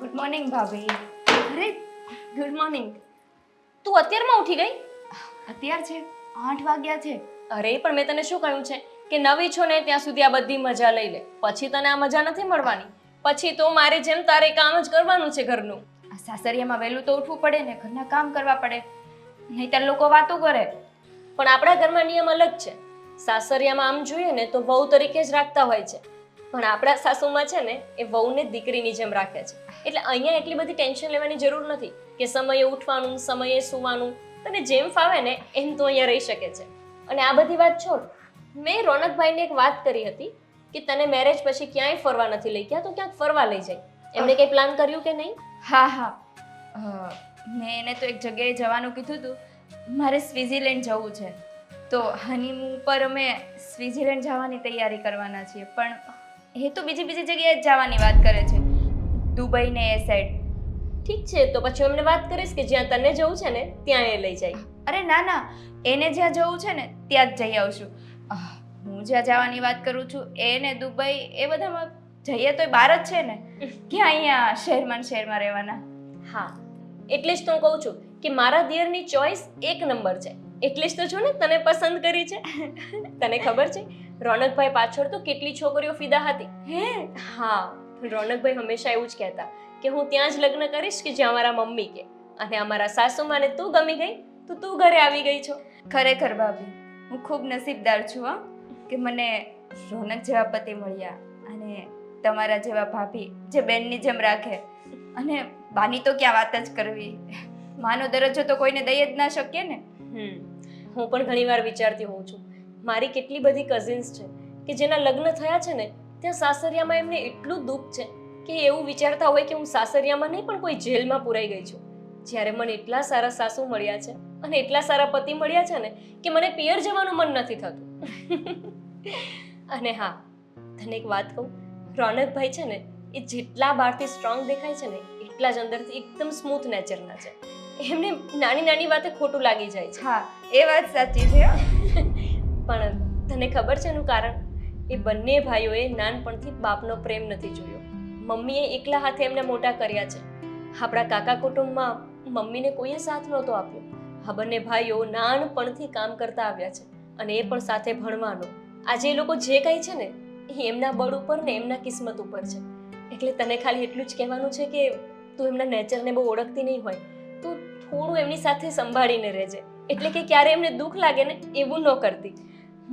Good morning ભાભી. અરે good morning. તું અત્યારમાં ઉઠી ગઈ? અત્યાર છે 8 વાગ્યા છે. અરે પણ મેં તને શું કહ્યું છે કે નવી છો ને ત્યાં સુધી આ બધી મજા લઈ લે, પછી તને આ મજા નથી મળવાની. પછી તો મારે જેમ તારે કામ જ કરવાનું છે ઘરનું. આ સાસરિયામાં વહેલું તો ઉઠવું પડે ને, ઘરના કામ કરવા પડે, નહીંતર લોકો વાતો કરે. પણ આપણા ઘરમાં નિયમ અલગ છે. સાસરિયામાં આમ જોઈએ ને તો વહુ તરીકે જ રાખતા હોય છે, પણ આપણા સાસુમાં છે ને એ વહુને દીકરીની જેમ રાખે છે. એટલે અહીંયા એટલી બધી ટેન્શન લેવાની જરૂર નથી કે સમયે ઉઠવાનું, સમયે સૂવાનું, તને જેમ ફાવે ને એમ તો અહીંયા રહી શકે છે. અને આ બધી વાત છોડ, મેં રોનકભાઈને એક વાત કરી હતી કે તને મેરેજ પછી ક્યાંય ફરવા નથી લઈ ગયા, તો ક્યાંક ફરવા લઈ જાય. એમને કંઈ પ્લાન કર્યું કે નહીં? હા, મેં એને તો એક જગ્યાએ જવાનું કીધું હતું. મારે સ્વિટ્ઝરલેન્ડ જવું છે, તો હનીમૂન પર અમે સ્વિટ્ઝરલેન્ડ જવાની તૈયારી કરવાના છીએ. પણ એ તો બીજી જગ્યાએ જ જવાની વાત કરે છે, દુબઈ ને એ સાઈડ. ઠીક છે, તો પછી એમને વાત કરીશ કે જ્યાં તને જવું છે ને ત્યાં એ લઈ જાય. અરે ના, એને જ્યાં જવું છે ને ત્યાં જ જઈ આવશું. હું જ્યાં જવાની વાત કરું છું એને દુબઈ એ બધામાં જઈએ તો બહાર જ છે ને, ક્યાં અહીંયા શહેરમાં રહેવાના. હા, એટલે જ તો હું કહું છું કે મારા દિયરની ચોઈસ એક નંબર છે. એટલે જ તો છું ને તને પસંદ કરી છે. તને ખબર છે રોનકભાઈ પાછળ તો કેટલી છોકરીઓ ફિદા હતી. હે? હા, રોનકભાઈ હંમેશા એવું જ કહેતા કે હું ત્યાં જ લગ્ન કરીશ કે જ્યાં મારા મમ્મી કે, અને અમારા સાસુમાને તું ગમી ગઈ તો તું ઘરે આવી ગઈ છો. ખરેખર ભાભી, હું ખૂબ નસીબદાર છું હો કે મને રોનક જેવા પતિ મળ્યા, અને તમારા જેવા ભાભી જે બેનની જેમ રાખે. અને બાની તો ક્યાં વાત જ કરવી, માનો દરજ્જો તો કોઈને દઈ જ ના શકીએ ને. હું પણ ઘણીવાર વિચારતી હોઉં છું, મારી કેટલી બધી કઝિન્સ છે કે જેના લગ્ન થયા છે ને ત્યાં સાસરિયામાં એમને એટલું દુઃખ છે કે એવું વિચારતા હોય કે હું સાસરિયામાં નહીં પણ કોઈ જેલમાં પુરાઈ ગઈ છું. જ્યારે મને એટલા સારા સાસુ મળ્યા છે અને એટલા સારા પતિ મળ્યા છે ને કે મને પિયર જવાનું મન નથી થતું. અને હા, તને એક વાત કહું, રોનકભાઈ છે ને એ જેટલા બહારથી સ્ટ્રોંગ દેખાય છે ને એટલા જ અંદરથી એકદમ સ્મૂથ નેચરના છે. એમને નાની વાતે ખોટું લાગી જાય છે. હા, એ વાત સાચી છે. પણ તને ખબર છે એનું કારણ? એ બંને ભાઈઓએ નાનપણથી બાપનો પ્રેમ નથી જોયો. મમ્મીએ એકલા હાથે એમને મોટા કર્યા છે. આપણા કાકા કુટુંબમાં મમ્મીને કોઈએ સાથ નહોતો આપ્યો. આ બંને ભાઈઓ નાનપણથી કામ કરતા આવ્યા છે, અને એ પણ સાથે ભણવાનું. આજે એ લોકો જે કંઈ છે ને એ એમના બળ ઉપર ને એમના કિસ્મત ઉપર છે. એટલે તને ખાલી એટલું જ કહેવાનું છે કે તું એમના નેચરને બહુ ઓળખતી નહીં હોય તો થોડું એમની સાથે સંભાળીને રહેજે. એટલે કે ક્યારે એમને દુઃખ લાગે ને એવું ન કરતી.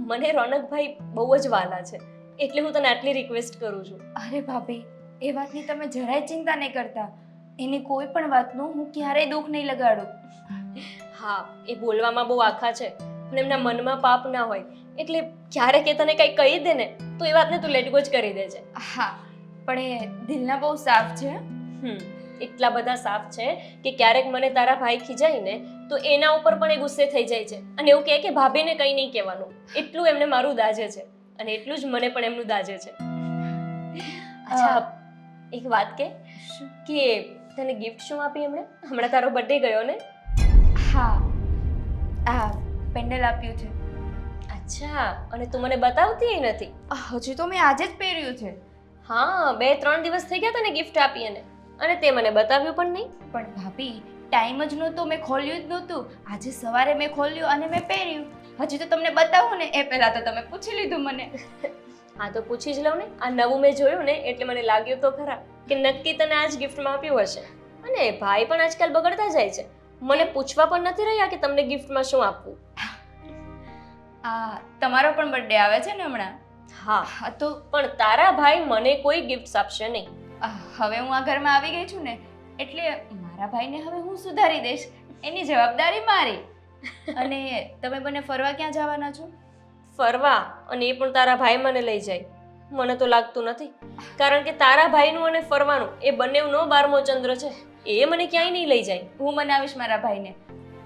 મને રોનકભાઈ બહુ જ વાલા છે, એટલે હું તને આટલી રિક્વેસ્ટ કરું છું. અરે ભાભી, એ વાતની તમે જરાય ચિંતા નહીં કરતા. એની કોઈ પણ વાતનું હું ક્યારેય દુઃખ નહીં લગાડું. હા, એ બોલવામાં બહુ આખા છે પણ એમના મનમાં પાપ ના હોય, એટલે ક્યારેક એ તને કંઈ કહી દે ને તો એ વાતને તું લેટ ગો જ કરી દેજે. હા, પણ એ દિલના બહુ સાફ છે. એટલા બધા સાફ છે કે ક્યારેક મને તારા ભાઈ ખીજાય ને તો એના ઉપર પણ એ ગુસ્સે થઈ જાય છે અને એવું કહે કે ભાભીને કંઈ નહીં કહેવાનું. એટલું એમને મારું દાજે છે અને એટલું જ મને પણ એમનું દાજે છે. અચ્છા, એક વાત કે તને ગિફ્ટ શું આપી એમણે? હમણાં તારો બર્થડે ગયો ને? હા, આ પેન્ડલ આપ્યું છે. અચ્છા, અને તું મને બતાવતી નથી? હજુ તો મેં આજે જ પહેર્યું છે. હા, 2-3 દિવસ થઈ ગયા તને ગિફ્ટ આપી અને તે મને બતાવ્યું પણ નહીં. પણ ભાભી, ટાઈમ જ નહોતો, મેં ખોલ્યું જ નહોતું. આજે સવારે મેં ખોલ્યું અને મેં પહેર્યું. હજી તો તમને બતાવું ને એ પહેલા તો તમે પૂછી લીધું મને. હા, તો પૂછી જ લઉં ને. આ નવું મેં જોયું ને એટલે મને લાગ્યું તો ખરા કે નક્કી તને આજ ગિફ્ટમાં આપ્યું હશે. અને ભાઈ પણ આજકાલ બગડતા જાય છે, મને પૂછવા પણ નથી રહ્યા કે તમને ગિફ્ટમાં શું આપવું. તમારો પણ બર્થડે આવે છે ને હમણાં? હા, તો પણ તારા ભાઈ મને કોઈ ગિફ્ટ આપશે નહીં. હવે હું આ ઘરમાં આવી ગઈ છું ને એટલે મારા ભાઈને હવે હું સુધારી દઈશ. એની જવાબદારી મારી. અને તમે બંને ફરવા ક્યાં જવાના છો? ફરવા? અને એ પણ તારા ભાઈ મને લઈ જાય? મને તો લાગતું નથી, કારણ કે તારા ભાઈનું અને ફરવાનું એ બંનેનો 12મો ચંદ્ર છે. એ મને ક્યાંય નહીં લઈ જાય. હું મનાવીશ મારા ભાઈને.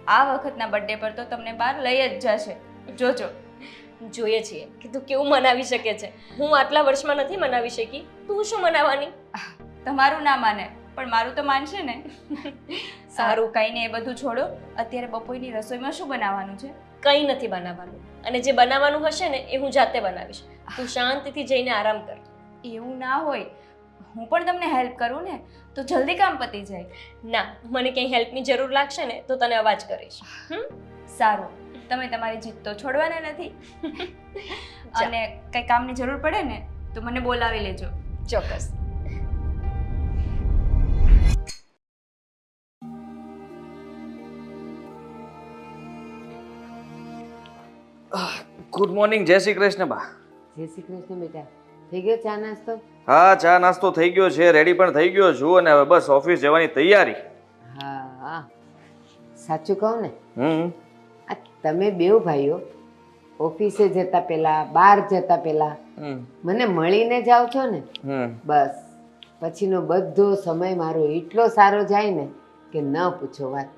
આ વખતના બર્થડે પર તો તમને બહાર લઈ જ જશે, જોજો. જોઈએ છીએ કે તું કેવું મનાવી શકે છે. હું આટલા વર્ષમાં નથી મનાવી શકી, તું શું મનાવવાની? તમારું ના માને પણ મારું તો માનશે ને. સારું, કંઈ ને, એ બધું છોડો. અત્યારે બપોરની રસોઈમાં શું બનાવવાનું છે? કંઈ નથી બનાવવાનું, અને જે બનાવવાનું હશે ને એ હું જાતે બનાવીશ. તું શાંતિથી જઈને આરામ કર. એવું ના હોય, હું પણ તમને હેલ્પ કરું ને, તો જલ્દી કામ પતી જાય. ના, મને કંઈ હેલ્પની જરૂર લાગશે ને તો તને અવાજ કરીશ. સારું, તમે તમારી જીદ તો છોડવાના નથી. અને કંઈ કામની જરૂર પડે ને તો મને બોલાવી લેજો. ચોક્કસ. ગુડ મોર્નિંગ, જય શ્રી કૃષ્ણ બા. જય શ્રી કૃષ્ણ બેટા. થઈ ગયો ચા નાસ્તો? હા, ચા નાસ્તો થઈ ગયો છે, રેડી પણ થઈ ગયો છું અને હવે બસ ઓફિસ જવાની તૈયારી. હા હા, સાચું કહું ને, હમ આ તમે બેવ ભાઈઓ ઓફિસે જતા પહેલા, બહાર જતા પહેલા હમ મને મળીને જાઓ છો ને, હમ બસ પછીનો બધો સમય મારો એટલો સારો જાય ને કે ન પૂછો વાત.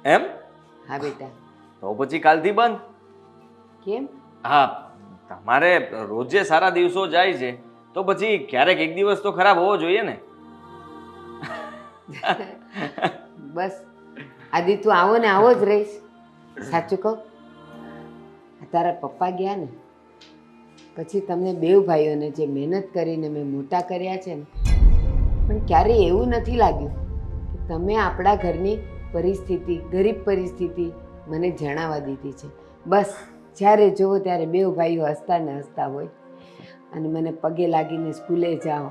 એમ? હા બેટા. તો પછી કાલથી બંધ. કેમ? હા, તમારે રોજે સારા દિવસો જાય છે તો પછી ક્યારેક એક દિવસ તો ખરાબ હોવો જોઈએ ને. બસ આદિ તું આવો ને આવો જ રહીશ. સાચું કહું, તારા પપ્પા ગયા ને પછી તમને બેવ ભાઈઓને જે મહેનત કરીને મેં મોટા કર્યા છે ને, પણ ક્યારેય એવું નથી લાગ્યું કે તમે આપણા ઘરની પરિસ્થિતિ, ગરીબ પરિસ્થિતિ મને જણાવવા દીધી છે. બસ જ્યારે જુઓ ત્યારે બેવ ભાઈઓ હસતા ને હસતા હોય અને મને પગે લાગીને સ્કૂલે જાઓ,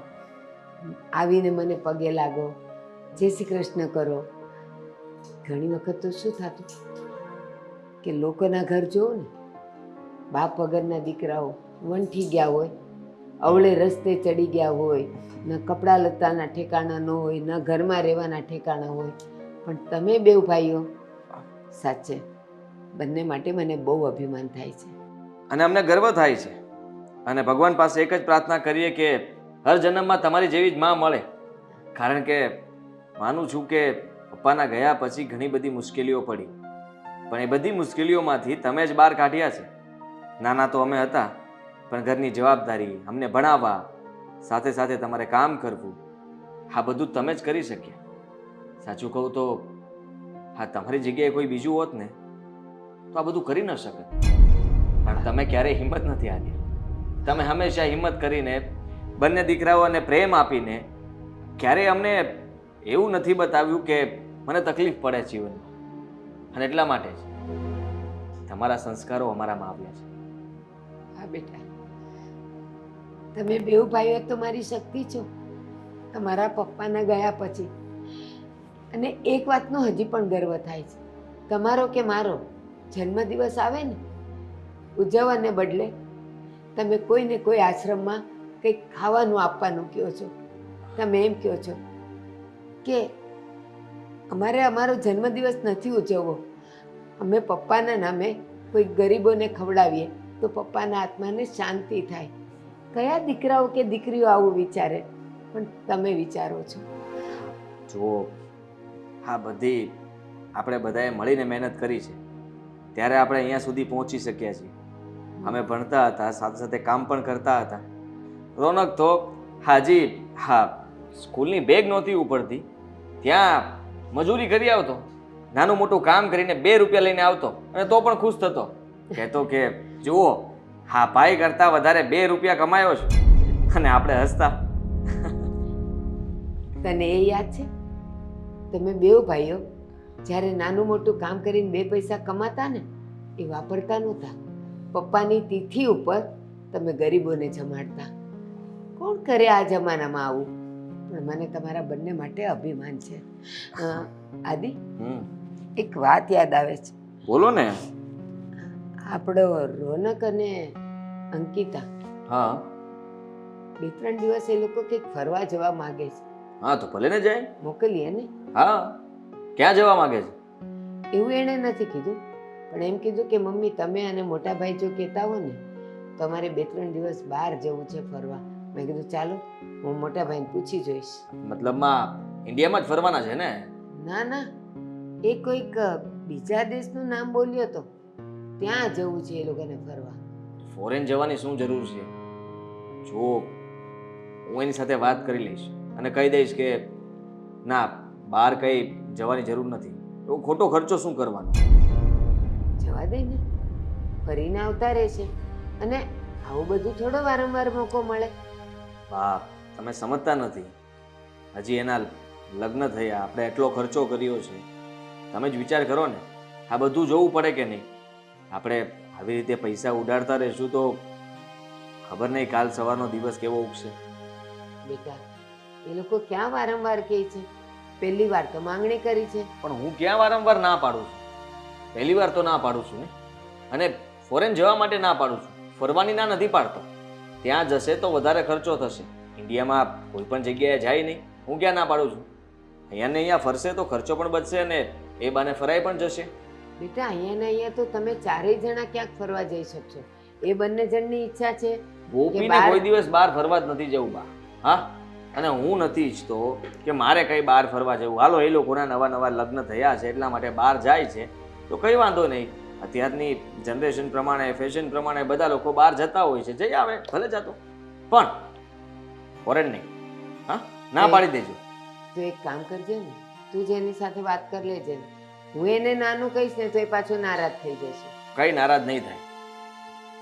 આવીને મને પગે લાગો, જય શ્રી કૃષ્ણ કરો. ઘણી વખત તો શું થતું કે લોકોના ઘર જોવો ને, બાપ વગરના દીકરાઓ વંઠી ગયા હોય, અવળે રસ્તે ચડી ગયા હોય, ન કપડાં લત્તાના ઠેકાણા ન હોય, ન ઘરમાં રહેવાના ઠેકાણા હોય, પણ તમે બેવ ભાઈઓ સાચે બંને માટે મને બહુ અભિમાન થાય છે. અને અમને ગર્વ થાય છે અને ભગવાન પાસે એક જ પ્રાર્થના કરીએ કે હર જન્મમાં તમારી જેવી જ માં મળે. કારણ કે માનું છું કે પપ્પાના ગયા પછી ઘણી બધી મુશ્કેલીઓ પડી, પણ એ બધી મુશ્કેલીઓમાંથી તમે જ બહાર કાઢ્યા છે. નાના તો અમે હતા, પણ ઘરની જવાબદારી, અમને ભણાવવા, સાથે સાથે તમારે કામ કરવું, આ બધું તમે જ કરી શક્યા. સાચું કહું તો હા, તમારી જગ્યાએ કોઈ બીજું હોત ને તો આ બધું કરી ન શકત. પણ તમે ક્યારેય હિંમત નથી હારી. તમે હંમેશા હિંમત કરીને બંને દીકરાઓને પ્રેમ આપીને ક્યારેય અમને એવું નથી બતાવ્યું કે મને તકલીફ પડે જીવનમાં. અને એટલા માટે જ તમારા સંસ્કારો અમારામાં આવ્યા છે. હા બેટા, તમે બેવ ભાઈઓ તો મારી શક્તિ છો તમારા પપ્પાના ગયા પછી. અને એક વાતનો હજી પણ ગર્વ થાય છે, તમારો કે મારો જન્મદિવસ આવે ને ઉજવવાને બદલે તમે કોઈને કોઈ આશ્રમમાં કંઈક ખાવાનું આપવાનું કહો છો. તમે એમ કહો છો કે અમારે અમારો જન્મદિવસ નથી ઉજવવો, અમે પપ્પાના નામે કોઈ ગરીબોને ખવડાવીએ તો પપ્પાના આત્માને શાંતિ થાય. કયા દીકરાઓ કે દીકરીઓ આવું વિચારે, પણ તમે વિચારો છો. જુઓ, હા, બધી આપણે બધાએ મળીને મહેનત કરી છે ત્યારે આપણે અહીંયા સુધી પહોંચી શક્યા છીએ. અમે ભણતા હતા, સાથે સાથે કામ પણ કરતા હતા. રોનક તો હાજી હા, સ્કૂલની બેગ નહોતી ઉપડતી ત્યાં મજૂરી કરી આવતો, નાનું મોટું કામ કરીને 2 રૂપિયા લઈને આવતો અને તો પણ ખુશ થતો. કહેતો કે જુઓ, હા, ભાઈ કરતાં વધારે 2 રૂપિયા કમાયો છે. અને આપણે હસતા. તને એ યાદ છે તમે બેવ ભાઈઓ જ્યારે નાનું મોટું કામ કરીને 2 પૈસા કમાતા ને એ વાપરતા નહોતા. પપ્પાની તિથિ ઉપર તમે ગરીબોને જમાડતા. કોણ કરે આ જમાનામાં આવું? પણ મને તમારા બંને માટે અભિમાન છે. આદિ, એક વાત યાદ આવે છે. બોલો ને. આપણો રોનક અને અંકિતા હા 2-3 દિવસ એ લોકો કંઈક ફરવા જવા માંગે છે. હા, તો ભલે ને જાય. મોકલીએ ને? હા, ક્યાં જવા માંગે છે? એવું એણે નથી કીધું, પણ એમ કીધું કે મમ્મી તમે અને મોટા ભાઈ જો કહેતા હો ને તો અમારે 2-3 દિવસ બહાર જવું છે ફરવા. મેં કીધું ચાલો, હું મોટા ભાઈને પૂછી જોઈશ. મતલબમાં ઇન્ડિયામાં જ ફરવાના છે ને? ના ના, એ કોઈક બીજા દેશનું નામ બોલ્યો હતો, ત્યાં જવું છે એ લોકોને ફરવા. ફોરેન જવાની શું જરૂર છે? જો હું એની સાથે વાત કરી લઈશ અને કહી દઈશ કે ના, બહાર કંઈ જવાની જરૂર નથી. એવો ખોટો ખર્ચો શું કરવાનો? જવા દે ને, ફરીને આવતા રહેશે. અને આવું બધું થોડો વારંવાર મોકો મળે. વાહ, તમે સમજતા નથી. હજી એના લગ્ન થયા, આપણે એટલો ખર્ચો કર્યો છે. તમે જ વિચાર કરો ને, આ બધું જોવું પડે કે નહીં? આપણે આવી રીતે પૈસા ઉડાડતા રહીશું તો ખબર નહીં કાલ સવારનો દિવસ કેવો ઉગશે. બેટા એ લોકો ક્યાં વારંવાર કહે છે? પહેલી વાર તો માંગણી કરી છે. પણ હું ક્યાં વારંવાર ના પાડું છું? પહેલી વાર તો ના પાડું છું ને. અને ફોરેન જવા માટે ના પાડું છું, ફરવાની ના નથી પાડતો. ત્યાં જશે તો વધારે ખર્ચો થશે. ઇન્ડિયામાં કોઈ પણ જગ્યાએ જાય નહીં, હું ક્યાં ના પાડું છું? અહીંયા ને અહીંયા ફરશે તો ખર્ચો પણ બચશે અને એ બાને ફરાઈ પણ જશે. બેટા અહીંયા ને અહીંયા તો તમે ચારેય જણા ક્યાંક ફરવા જઈ શકશો. એ બંને જણની ઈચ્છા છે. ગોપીને બહાર- કોઈ દિવસ બહાર ફરવા જ નથી જવું બા. હા, અને હું નથી ઈચ્છતો કે મારે કઈ બહાર ફરવા જવું. હાલો એ લોકોના નવા નવા લગ્ન થયા છે એટલા માટે બહાર જાય છે તો કઈ વાંધો નહીં. અત્યારની જનરેશન પ્રમાણે, ફેશન પ્રમાણે બધા લોકો બહાર જતા હોય છે, જઈ આવે, ભલે જતો, પણ ફોરેન નહીં. હા, ના પાડી દેજો. તું એક કામ કરજે ને, તું જ એની સાથે વાત કરી લેજે ને. હું એને નાનું કહીશ ને તો એ પાછો નારાજ થઈ જશે. કઈ નારાજ નહીં થાય,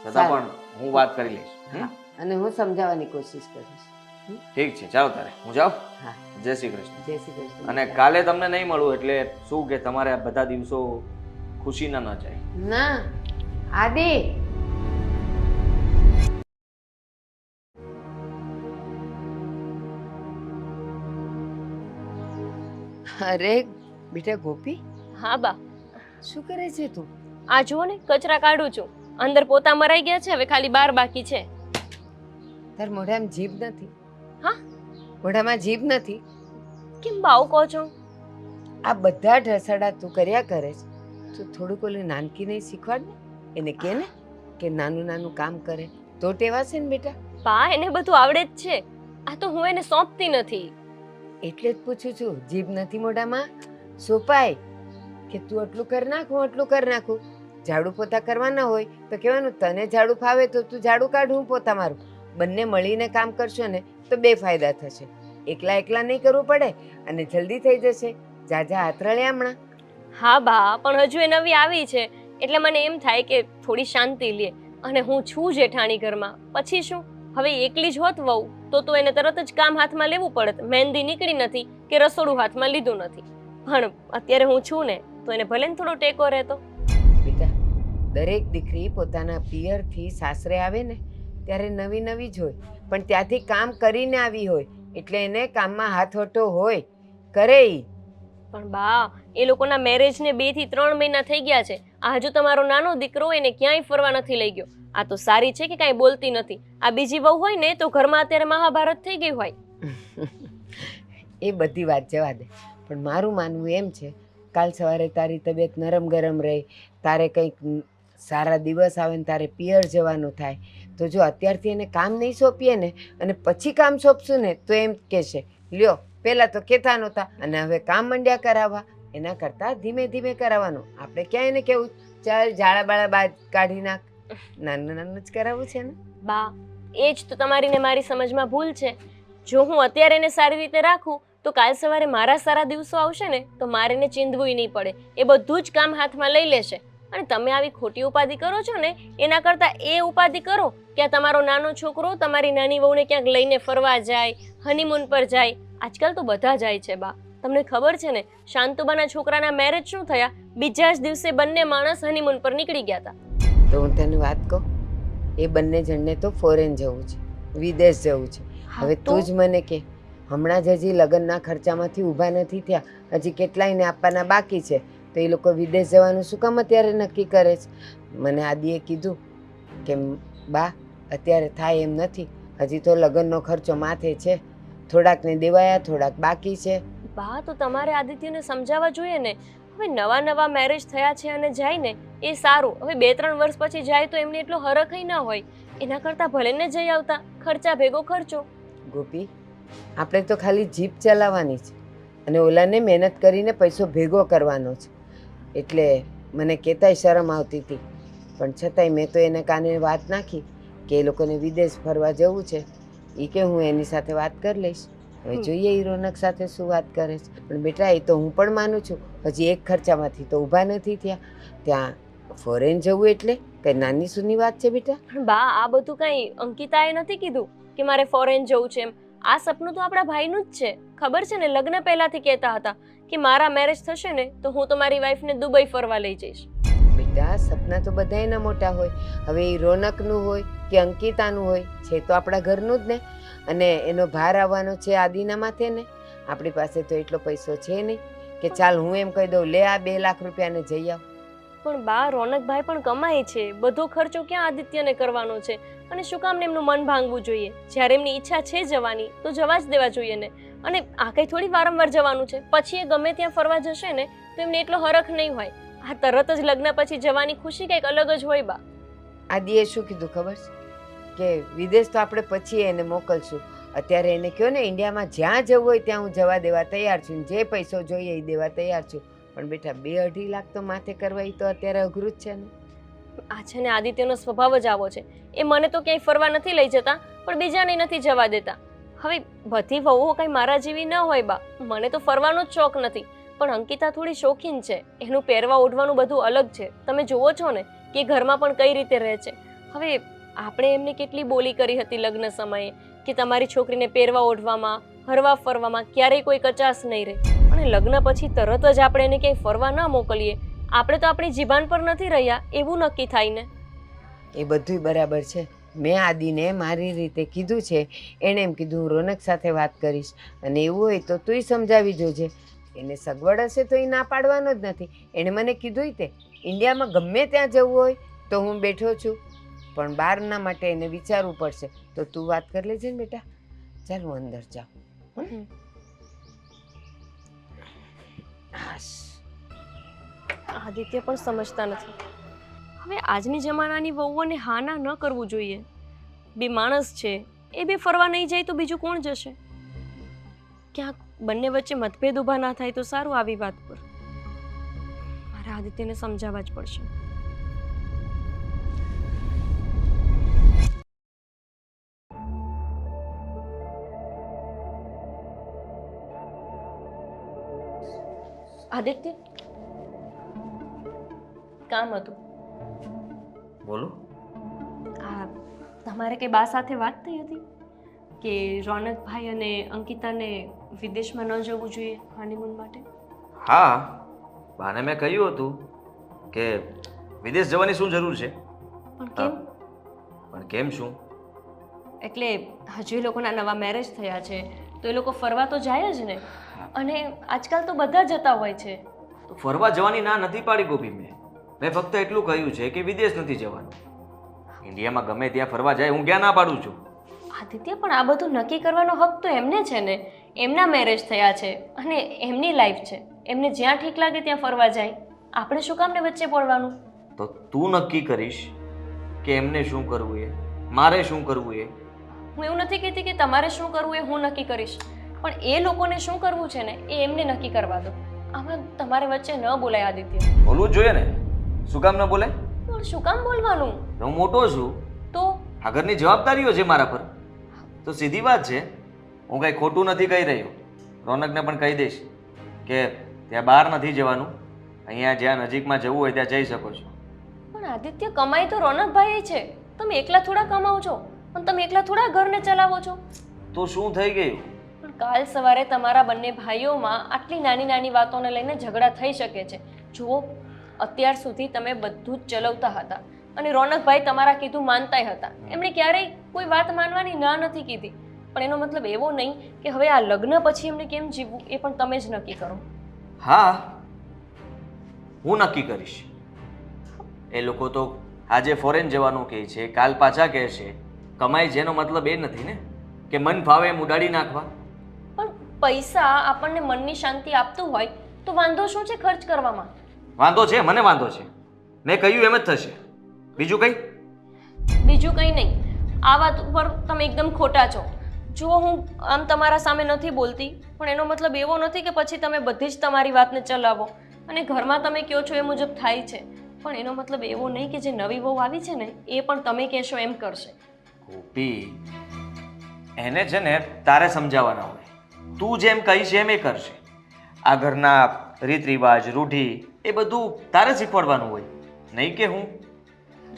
છતાં સારું. પણ હું વાત કરી લઈશ. હા, અને હું સમજાવવાની કોશિશ કરીશ. ઠીક છે, ચાલો તારે હું જાઉં. હા, જય શ્રી કૃષ્ણ. જય શ્રી કૃષ્ણ. અને કાલે તમને નહીં મળું એટલે શું કે તમારે આ બધા દિવસો ખુશીના ન જાય. ના આદિ, અરે બેટા ગોપી, હા બા, શું કરે છે તું? આ જુઓ ને કચરા કાઢું છું. અંદર પોતા મરાઈ ગયા છે, હવે ખાલી બાર બાકી છે. તાર મોઢામાં જીભ નથી? હા? મોઢામાં જીભ નથી? કેમ બા આવું કહો છો? આ બધા ઢસડા તું કર્યા કરે છે, તો થોડુંક ઓલી નાનકી નહીં શીખવાડ ને. એને કે ને કે નાનું નાનું કામ કરે તો ટેવાશે ને બેટા. બા એને બધું આવડે જ છે, આ તો હું એને સોંપતી નથી. એટલે જ પૂછું છું, જીભ નથી મોઢામાં? સોપાય કે તું આટલું કર નાખ, હું આટલું કર નાખું. ઝાડુ પોતા કરવાના હોય તો કહેવાનું તને ઝાડુ ફાવે તો તું ઝાડુ કાઢ, હું પોતા મારું. બંને મળીને કામ કરશો ને તો બે ફાયદા થશે. એકલા એકલા નહીં કરવું પડે અને જલ્દી થઈ જશે. જાજા હાથ રળ્યા હમણાં. હા બા, પણ હજુ એ નવી આવી છે એટલે મને એમ થાય કે થોડી શાંતિ લે. અને હું છું જેઠાણી ઘરમાં, પછી શું? હવે એકલી જ હોત વહુ તો એને તરત જ કામ હાથમાં લેવું પડત. મહેંદી નીકળી નથી કે રસોડું હાથમાં લીધું નથી, પણ અત્યારે હું છું ને તો એને ભલે ને થોડો ટેકો રહેતો. બેટા દરેક દીકરી પોતાના પિયરથી સાસરે આવે ને ત્યારે નવી નવી જ હોય, પણ ત્યાંથી કામ કરીને આવી હોય એટલે એને કામમાં હાથવટો હોય, કરે ઈ. પણ બા, એ લોકોના મેરેજને 2 થી 3 મહિના થઈ ગયા છે. આ હજુ તમારો નાનો દીકરો એને ક્યાંય ફરવા નથી લઈ ગયો. આ તો સારી છે કે કાંઈ બોલતી નથી. આ બીજી વહુ હોય ને તો ઘરમાં અત્યારે મહાભારત થઈ ગઈ હોય. એ બધી વાત જવા દે, પણ મારું માનવું એમ છે કાલ સવારે તારી તબિયત નરમ ગરમ રહે, તારે કંઈક સારા દિવસ આવે ને તારે પિયર જવાનું થાય તો જો અત્યારથી એને કામ નહીં સોંપીએ ને અને પછી કામ સોંપશું ને તો એમ કહેશે લ્યો પહેલાં તો કહેતા નહોતા અને હવે કામ મંડ્યા કરાવવા. એના કરતાં ધીમે ધીમે કરાવવાનું. આપણે ક્યાં એને કેવું ચાલ ઝાડા બાળા બાદ કાઢી નાખ, નાનું નાનું જ કરાવવું છે ને. બા, એ જ તો તમારી ને મારી સમજમાં ભૂલ છે. જો હું અત્યારે એને સારી રીતે રાખું તો કાલ સવારે મારા સારા દિવસો આવશે ને તો મારે એને ચીંધવું નહીં પડે. એ બધું જ કામ હાથમાં લઈ લેશે. અને તમે આવી ખોટી ઉપાધિ કરો છો ને એના કરતાં એ ઉપાધિ કરો કે આ તમારો નાનો છોકરો તમારી નાની વહુને ક્યાંક લઈને ફરવા જાય, હનીમૂન પર જાય. આજકાલ તો બધા જાય છે બા, તમને ખબર છે ને શાંતુબાના છોકરાના મેરેજ શું થયા? બીજા જ દિવસે બંને માણસ હનીમૂન પર નીકળી ગયા હતા. તો હું તને વાત કહું, એ બંને જણને તો ફોરેન જવું છે, વિદેશ જવું છે. હવે તું જ મને કે હમણાં જ હજી લગ્નના ખર્ચામાંથી ઊભા નથી થયા, હજી કેટલાયને આપવાના બાકી છે, તો એ લોકો વિદેશ જવાનું શું કામ અત્યારે નક્કી કરે છે? મને આદિએ કીધું કે બા અત્યારે થાય એમ નથી, હજી તો લગ્નનો ખર્ચો માથે છે, થોડાકને દેવાયા થોડાક બાકી છે. બા, તો તમારે આદિત્યને સમજાવવા જોઈએ ને. હવે નવા નવા મેરેજ થયા છે અને જાય ને એ સારું. હવે 2-3 વર્ષ પછી જાય તો એમને એટલો હરખય ના હોય. એના કરતાં ભલે ને જઈ આવતા, ખર્ચા ભેગો ખર્ચો. ગોપી, આપણે તો ખાલી જીપ ચલાવવાની છે અને ઓલાને મહેનત કરીને પૈસો ભેગો કરવાનો છે. એટલે મને કહેતાય શરમ આવતી હતી, પણ છતાંય મેં તો એને કાને વાત નાખી કે એ લોકોને વિદેશ ફરવા જવું છે. એ કે હું એની સાથે વાત કરી લઈશ. હવે જોઈએ એ રોનક સાથે શું વાત કરે છે. પણ બેટા એ તો હું પણ માનું છું, હજી એક ખર્ચામાંથી તો ઊભા નથી થયા. ત્યાં ફોરેન જવું એટલે કંઈ નાની સૂની વાત છે બેટા? પણ બા, આ બધું કાંઈ અંકિતાએ નથી કીધું કે મારે ફોરેન જવું છે એમ. આ સપનું તો આપણા ભાઈનું જ છે. ખબર છે ને, લગ્ન પહેલાથી કહેતા હતા કે મારા મેરેજ થશે ને તો હું તો મારી વાઈફને દુબઈ ફરવા લઈ જઈશ. બેટા સપના તો બધાયના મોટા હોય. હવે એ રોનકનું હોય કે અંકિતાનું હોય, છે તો આપણા ઘરનું જ ને. અને એનો ભાર આવવાનો છે આદિના માથે ને. આપણી પાસે તો એટલો પૈસો છે નહીં કે ચાલ હું એમ કહી દઉં લે આ 2 લાખ રૂપિયાને જઈ આવ. પણ બા, રોનકભાઈ પણ કમાય છે, બધો ખર્ચો ક્યાં આદિત્યને કરવાનો છે? અને શું કામ એમનું મન ભાંગવું જોઈએ? જ્યારે એમની ઈચ્છા છે જવાની તો જવા જ દેવા જોઈએ ને. અને આ કંઈ થોડી વારંવાર જવાનું છે? પછી એ ગમે ત્યાં ફરવા જશે ને તો એમને એટલો હરખ નહીં હોય. આ તરત જ લગ્ન પછી જવાની ખુશી કંઈક અલગ જ હોય બા. આદિએ શું કીધું ખબર છે કે વિદેશ તો આપણે પછી એને મોકલશું. અત્યારે એને કહો ને ઇન્ડિયામાં જ્યાં જવું હોય ત્યાં હું જવા દેવા તૈયાર છું, જે પૈસો જોઈએ એ દેવા તૈયાર છું. પણ બેટા 2-2.5 લાખ તો માથે કરવા એ તો અત્યારે અઘરું જ છે ને. આ છે ને, આદિત્યનો સ્વભાવ જ આવો છે. એ મને તો ક્યાંય ફરવા નથી લઈ જતા, પણ બીજાને નથી જવા દેતા. હવે બધી વહુઓ કંઈ મારા જેવી ન હોય બા. મને તો ફરવાનો જ શોખ નથી, પણ અંકિતા થોડી શોખીન છે. એનું પહેરવા ઓઢવાનું બધું અલગ છે. તમે જુઓ છો ને કે ઘરમાં પણ કઈ રીતે રહે છે. હવે આપણે એમને કેટલી બોલી કરી હતી લગ્ન સમયે કે તમારી છોકરીને પહેરવા ઓઢવામાં, હરવા ફરવામાં ક્યારેય કોઈ કચાશ નહીં રહે. અને લગ્ન પછી તરત જ આપણે એને ક્યાંય ફરવા ના મોકલીએ. આપણે તો આપણી જીભાન પર નથી રહ્યા એવું નક્કી થાય ને. એ બધુંય બરાબર છે. મેં આદિને મારી રીતે કીધું છે. એણે એમ કીધું હું રોનક સાથે વાત કરીશ, અને એવું હોય તો તુંય સમજાવી જોજે. એને સગવડ હશે તો એ ના પાડવાનો જ નથી. એણે મને કીધું તે ઇન્ડિયામાં ગમે ત્યાં જવું હોય તો હું બેઠો છું, પણ બહારના માટે એને વિચારવું પડશે. તો તું વાત કરી લેજે ને બેટા. ચાલ હું અંદર જાઉં. હાશ. આદિત્ય પણ સમજતા નથી. હવે આજની જમાનાની વહુઓને હા ના ન કરવું જોઈએ. બે માણસ છે, એ બે ફરવા નહીં જાય તો બીજું કોણ જશે? ક્યાંક બંને વચ્ચે મતભેદ ઊભા ના થાય તો સારું. આવી વાત પર મારે આદિત્યને સમજાવવા જ પડશે. આદિત્ય, કામ હતું. બોલો. આ તમારે કે બા સાથે વાત થઈ હતી કે રોનકભાઈ અને અંકિતાને વિદેશમાં ન જવું જોઈએ હનીમૂન માટે? હા, બાને મેં કહ્યું હતું કે વિદેશ જવાની શું જરૂર છે. પણ કેમ? પણ કેમ શું? એટલે હજુ એ લોકોના નવા મેરેજ થયા છે તો એ લોકો ફરવા તો જાય જ ને. અને આજકાલ તો બધા જતા હોય છે. તો ફરવા જવાની ના નથી પાડી ગોપી. મેં ફક્ત એટલું કહ્યું છે કે વિદેશ નથી જવાનું. ઇન્ડિયામાં ગમે ત્યાં ફરવા જાય હું ક્યાં ના પાડું છું. આદિત્ય, પણ આ બધું નક્કી કરવાનો હક તો એમને છે ને. એમના મેરેજ થયા છે અને એમની લાઈફ છે. એમને જ્યાં ઠીક લાગે ત્યાં ફરવા જાય. આપણે શું કામને વચ્ચે પડવાનું? તો તું નક્કી કરીશ કે એમને શું કરવું એ, મારે શું કરવું એ. હું એવું નથી કહેતી કે તમારે શું કરવું એ હું નક્કી કરીશ, પણ એ લોકોને શું કરવું છે ને એ એમને નક્કી કરવા દો. આમાં તમારે વચ્ચે ન બોલાય આદિત્ય. બોલવું જ જોઈએ ને. શું કામ ન બોલે? પણ શું કામ બોલવાનું? હું મોટો છું, તો આ ઘરની જવાબદારીઓ છે મારા પર. તો સીધી વાત છે, હું કંઈ ખોટું નથી કહી રહ્યો. રોનકને પણ કહી દઈશ કે ત્યાં બહાર નથી જવાનું, અહીંયા જ્યાં નજીકમાં જવું હોય ત્યાં જઈ શકો છો. પણ આદિત્ય, કમાઈ તો રોનકભાઈ છે. તમે એકલા થોડા કમાવો છો, પણ તમે એકલા થોડા ઘરને ચલાવો છો. તો શું થઈ ગયું? પણ કાલ સવારે તમારા બંને ભાઈઓમાં આટલી નાની નાની વાતોને લઈને ઝઘડા થઈ શકે છે. જુઓ, અત્યાર સુધી તમે બધું જ ચલાવતા હતા અને રોનકભાઈ તમારા કીધું માનતાય હતા. એમણે ક્યારેય કોઈ વાત માનવાની ના નથી કીધી. પણ એનો મતલબ એવો નહીં કે હવે આ લગ્ન પછી એમને કેમ જીવવું એ પણ તમે જ નક્કી કરો. હા, હું નક્કી કરીશ. એ લોકો તો આજે ફોરેન જવાનું કહે છે, કાલ પાછા કહે છે. કમાઈ જેનો મતલબ એ નથી ને કે મન ફાવે એમ ઉડાડી નાખવા. પણ પૈસા આપણને મનની શાંતિ આપતું હોય તો વાંધો શું છે ખર્ચ કરવામાં? વાંધો છે, મને વાંધો છે. મેં કહ્યું એમ જ થશે. બીજું કંઈ? બીજું કંઈ નહીં. આ વાત ઉપર તમે એકદમ ખોટા છો. જુઓ, હું આમ તમારા સામે નથી બોલતી, પણ એનો મતલબ એવો નથી કે પછી તમે બધી જ તમારી વાતને ચલાવો અને ઘરમાં તમે કહો છો એ મુજબ થાય છે. પણ એનો મતલબ એવો નહીં કે જે નવી વહુ આવી છે ને એ પણ તમે કહેશો એમ કરશે. ગોપી, એને છે ને તારે સમજાવવાના હોય. તું જેમ કહીશ એમ એ કરશે. આ ઘરના રીત રિવાજ, રૂઢી એ બધું તારે શીખવાડવાનું હોય, નહીં કે હું.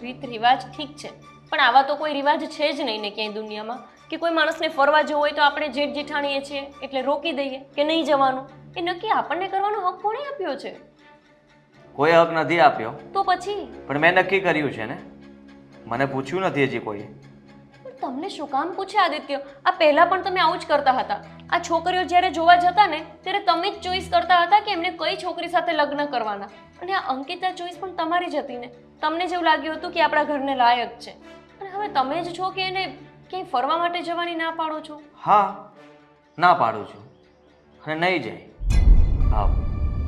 રીત રિવાજ ઠીક છે, પણ આવા તો કોઈ રિવાજ છે જ નહીં ને ક્યાંય દુનિયામાં કે કોઈ માણસને ફરવા જવું હોય તો આપણે જેઠ જેઠાણીએ છીએ એટલે રોકી દઈએ કે નહીં જવાનું. એ નક્કી આપણને કરવાનો હક કોણે આપ્યો છે? કોઈ હક નથી આપ્યો, તો પછી પણ મેં નક્કી કર્યું છે ને. મને પૂછ્યું નથી હજી કોઈએ. પણ તમને શું કામ પૂછે આદિત્ય? આ પહેલા પણ તમે આવું જ કરતા હતા. આ છોકરીઓ જ્યારે જોવા જતા ને ત્યારે તમે જ ચોઈસ કરતા હતા કે એમને કઈ છોકરી સાથે લગ્ન કરવાના. અને આ અંકિતા ચોઈસ પણ તમારી જ હતી ને. તમને જેવું લાગ્યું હતું કે આપણા ઘરને લાયક છે, અને હવે તમે જ છો કે એને ક્યાંય ફરવા માટે જવાની ના પાડો છો. હા, ના પાડું છું અને નહીં જાય. હા,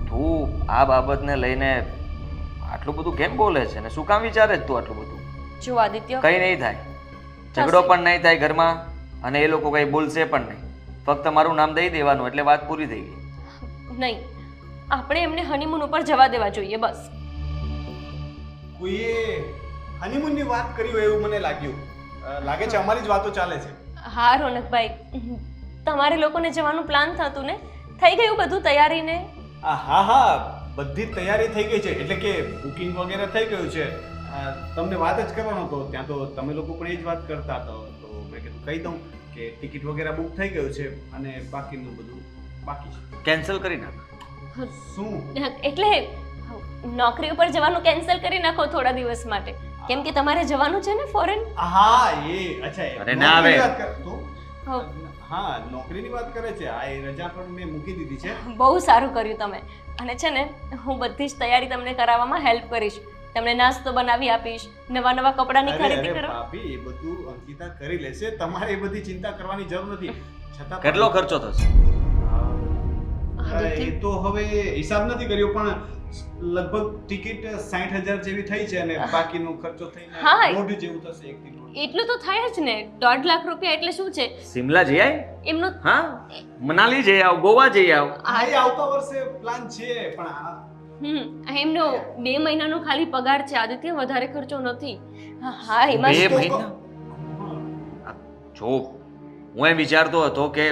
તું આ બાબતને લઈને આટલું બધું કેમ બોલે છે ને શું કામ વિચારે છે તું આટલું બધું? જો આદિત્ય, કંઈ નહીં થાય, ઝઘડો પણ નહીં થાય ઘરમાં, અને એ લોકો કંઈ બોલશે પણ નહીં. ફક્ત મારું નામ દઈ દેવાનું એટલે વાત પૂરી થઈ ગઈ. નહીં, આપણે એમને હનીમૂન ઉપર જવા દેવા જોઈએ બસ. કોઈએ હનીમૂનની વાત કરી હોય એવું મને લાગ્યું. લાગે છે અમારી જ વાતો ચાલે છે. હા રોનકભાઈ, તમારે લોકોને જવાનું પ્લાન થતું ને? થઈ ગયું બધું તૈયારીને? હા હા, બધી જ તૈયારી થઈ ગઈ છે, એટલે કે બુકિંગ વગેરે થઈ ગયું છે. તમને વાત જ કરવાનો હતો, ત્યાં તો તમે લોકો પણ એ જ વાત કરતા હતા, તો મેં કીધું કહી દઉં કે ટિકિટ વગેરે બુક થઈ ગયું છે અને બાકીનું બધું બાકી છે. કેન્સલ કરી નાખ. શું? એટલે નોકરી ઉપર જવાનું કેન્સલ કરી નાખો થોડા દિવસ માટે, કેમ કે તમારે જવાનું છે ને ફોરેન. હા એ અચ્છા, અરે ના આવે. નોકરીની વાત કર તો? હા. હા, નોકરીની વાત કરે છે. આ એ રજા પણ મેં મૂકી દીધી છે. બહુ સારું કર્યું તમે. અને છે ને, હું બધી જ તૈયારી તમને કરાવવામાં હેલ્પ કરીશ. તમને નાસ્તો બનાવી આપીશ, નવા નવા કપડાની ખરીદી અરે કરો. ભાભી, એ બધું અંકિતા કરી લેશે, તમારે એ બધી ચિંતા કરવાની જરૂર નથી. છતાં પણ- કેટલો ખર્ચો થશે? એ તો હવે હિસાબ નથી કર્યો, પણ લગભગ ટિકિટ 60,000 જેવી થઈ છે અને બાકીનો ખર્ચો થઈને હા. 1.5 જેવું થશે. 1 થી 1.5. એટલું તો થાય જ ને. 1.5 લાખ રૂપિયા એટલે શું છે? સિમલા જઈ આય? એમનો હા, મનાલી જઈ આવ, ગોવા જઈ આવ. આ એ આવતા વર્ષે પ્લાન છે, પણ એમનો 2 મહિનાનો ખાલી પગાર છે આદિત્ય, વધારે ખર્ચો નથી. હા એમાં 2 શું? મહિના? જો હું એમ વિચારતો હતો કે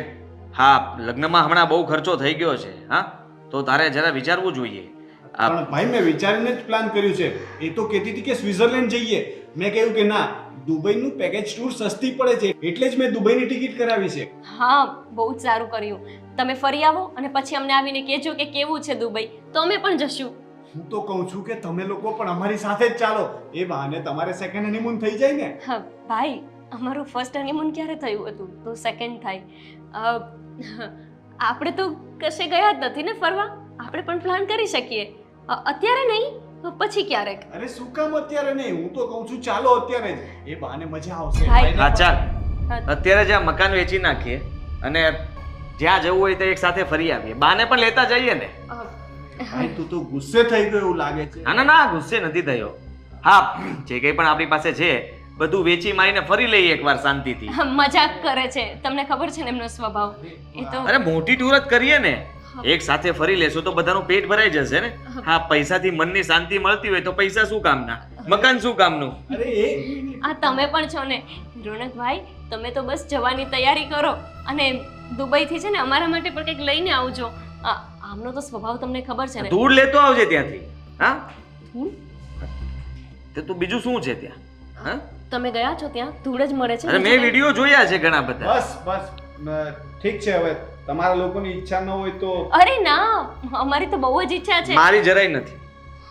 હા, લગ્નમાં હમણાં બહુ ખર્ચો થઈ ગયો છે. હા, તો તારે જરા વિચારવું જોઈએ. પણ ભાઈ મેં વિચારીને જ પ્લાન કર્યું છે. એ તો કહેતી હતી કે સ્વિટરલેન્ડ જઈએ. મેં કહ્યું કે ના, દુબઈનું પેકેજ ટૂર સસ્તી પડે છે, એટલે જ મેં દુબઈની ટિકિટ કરાવી છે. હા, બહુ જ સારું કર્યું. તમે ફરી આવો અને પછી અમને આવીને કહેજો કે કેવું છે દુબઈ, તો અમે પણ જશું. હું તો કહું છું કે તમે લોકો પણ અમારી સાથે જ ચાલો. એ બહાને તમારે સેકન્ડ હનીમૂન થઈ જાય ને. હા ભાઈ, અમારું ફર્સ્ટ હનીમૂન ક્યારે થયું હતું તો સેકન્ડ થાય. આપણે તો કશે ગયા જ નથી ને ફરવા. આપણે પણ પ્લાન કરી શકીએ. અત્યારે નહીં, પછી ક્યારેક. અરે શું કામ અત્યારે નહીં? હું તો કહું છું ચાલો અત્યારે જ. એ બહાને મજા આવશે. ભાઈ. હા ચાલ, હા. અત્યારે જ આ મકાન વેચી નાખીએ અને જ્યાં જવું હોય તો એક સાથે ફરી આવીએ. બાને પણ લેતા જઈએ ને. ભાઈ તું તો ગુસ્સે થઈ ગયો એવું લાગે છે. ના ના ના, ગુસ્સે નથી થયો. હા, જે કંઈ પણ આપણી પાસે છે બધું વેચી મારીને ફરી લઈએ એકવાર શાંતિથી. મજાક કરે છે, તમને ખબર છે ને એમનો સ્વભાવ. એ તો અરે મોટી ટૂર જ કરીએ ને. એક સાથે ફરી લેશું તો બધાનું પેટ ભરાઈ જશે ને. હા, પૈસાથી મનની શાંતિ મળતી હોય તો પૈસા શું કામના, મકાન શું કામનું? અરે આ તમે પણ છો ને રોનકભાઈ. તમે તો બસ જવાની તૈયારી કરો અને દુબઈથી છે ને અમારા માટે પણ કંઈક લઈને આવજો. આમનો તો સ્વભાવ તમને ખબર છે ને. ધૂળ લેતો આવજે ત્યાંથી. હા, ધૂળ? તે તું બીજું શું છે ત્યાં? હા, તમે ગયા છો ત્યાં? ધૂળ જ મળે છે. અરે મેં વિડીયો જોયા છે ઘણા બધા. બસ બસ ઠીક છે. હવે તમારા લોકોની ઈચ્છા ન હોય તો. અરે ના, અમારી તો બહુ જ ઈચ્છા છે. મારી જરાય નથી.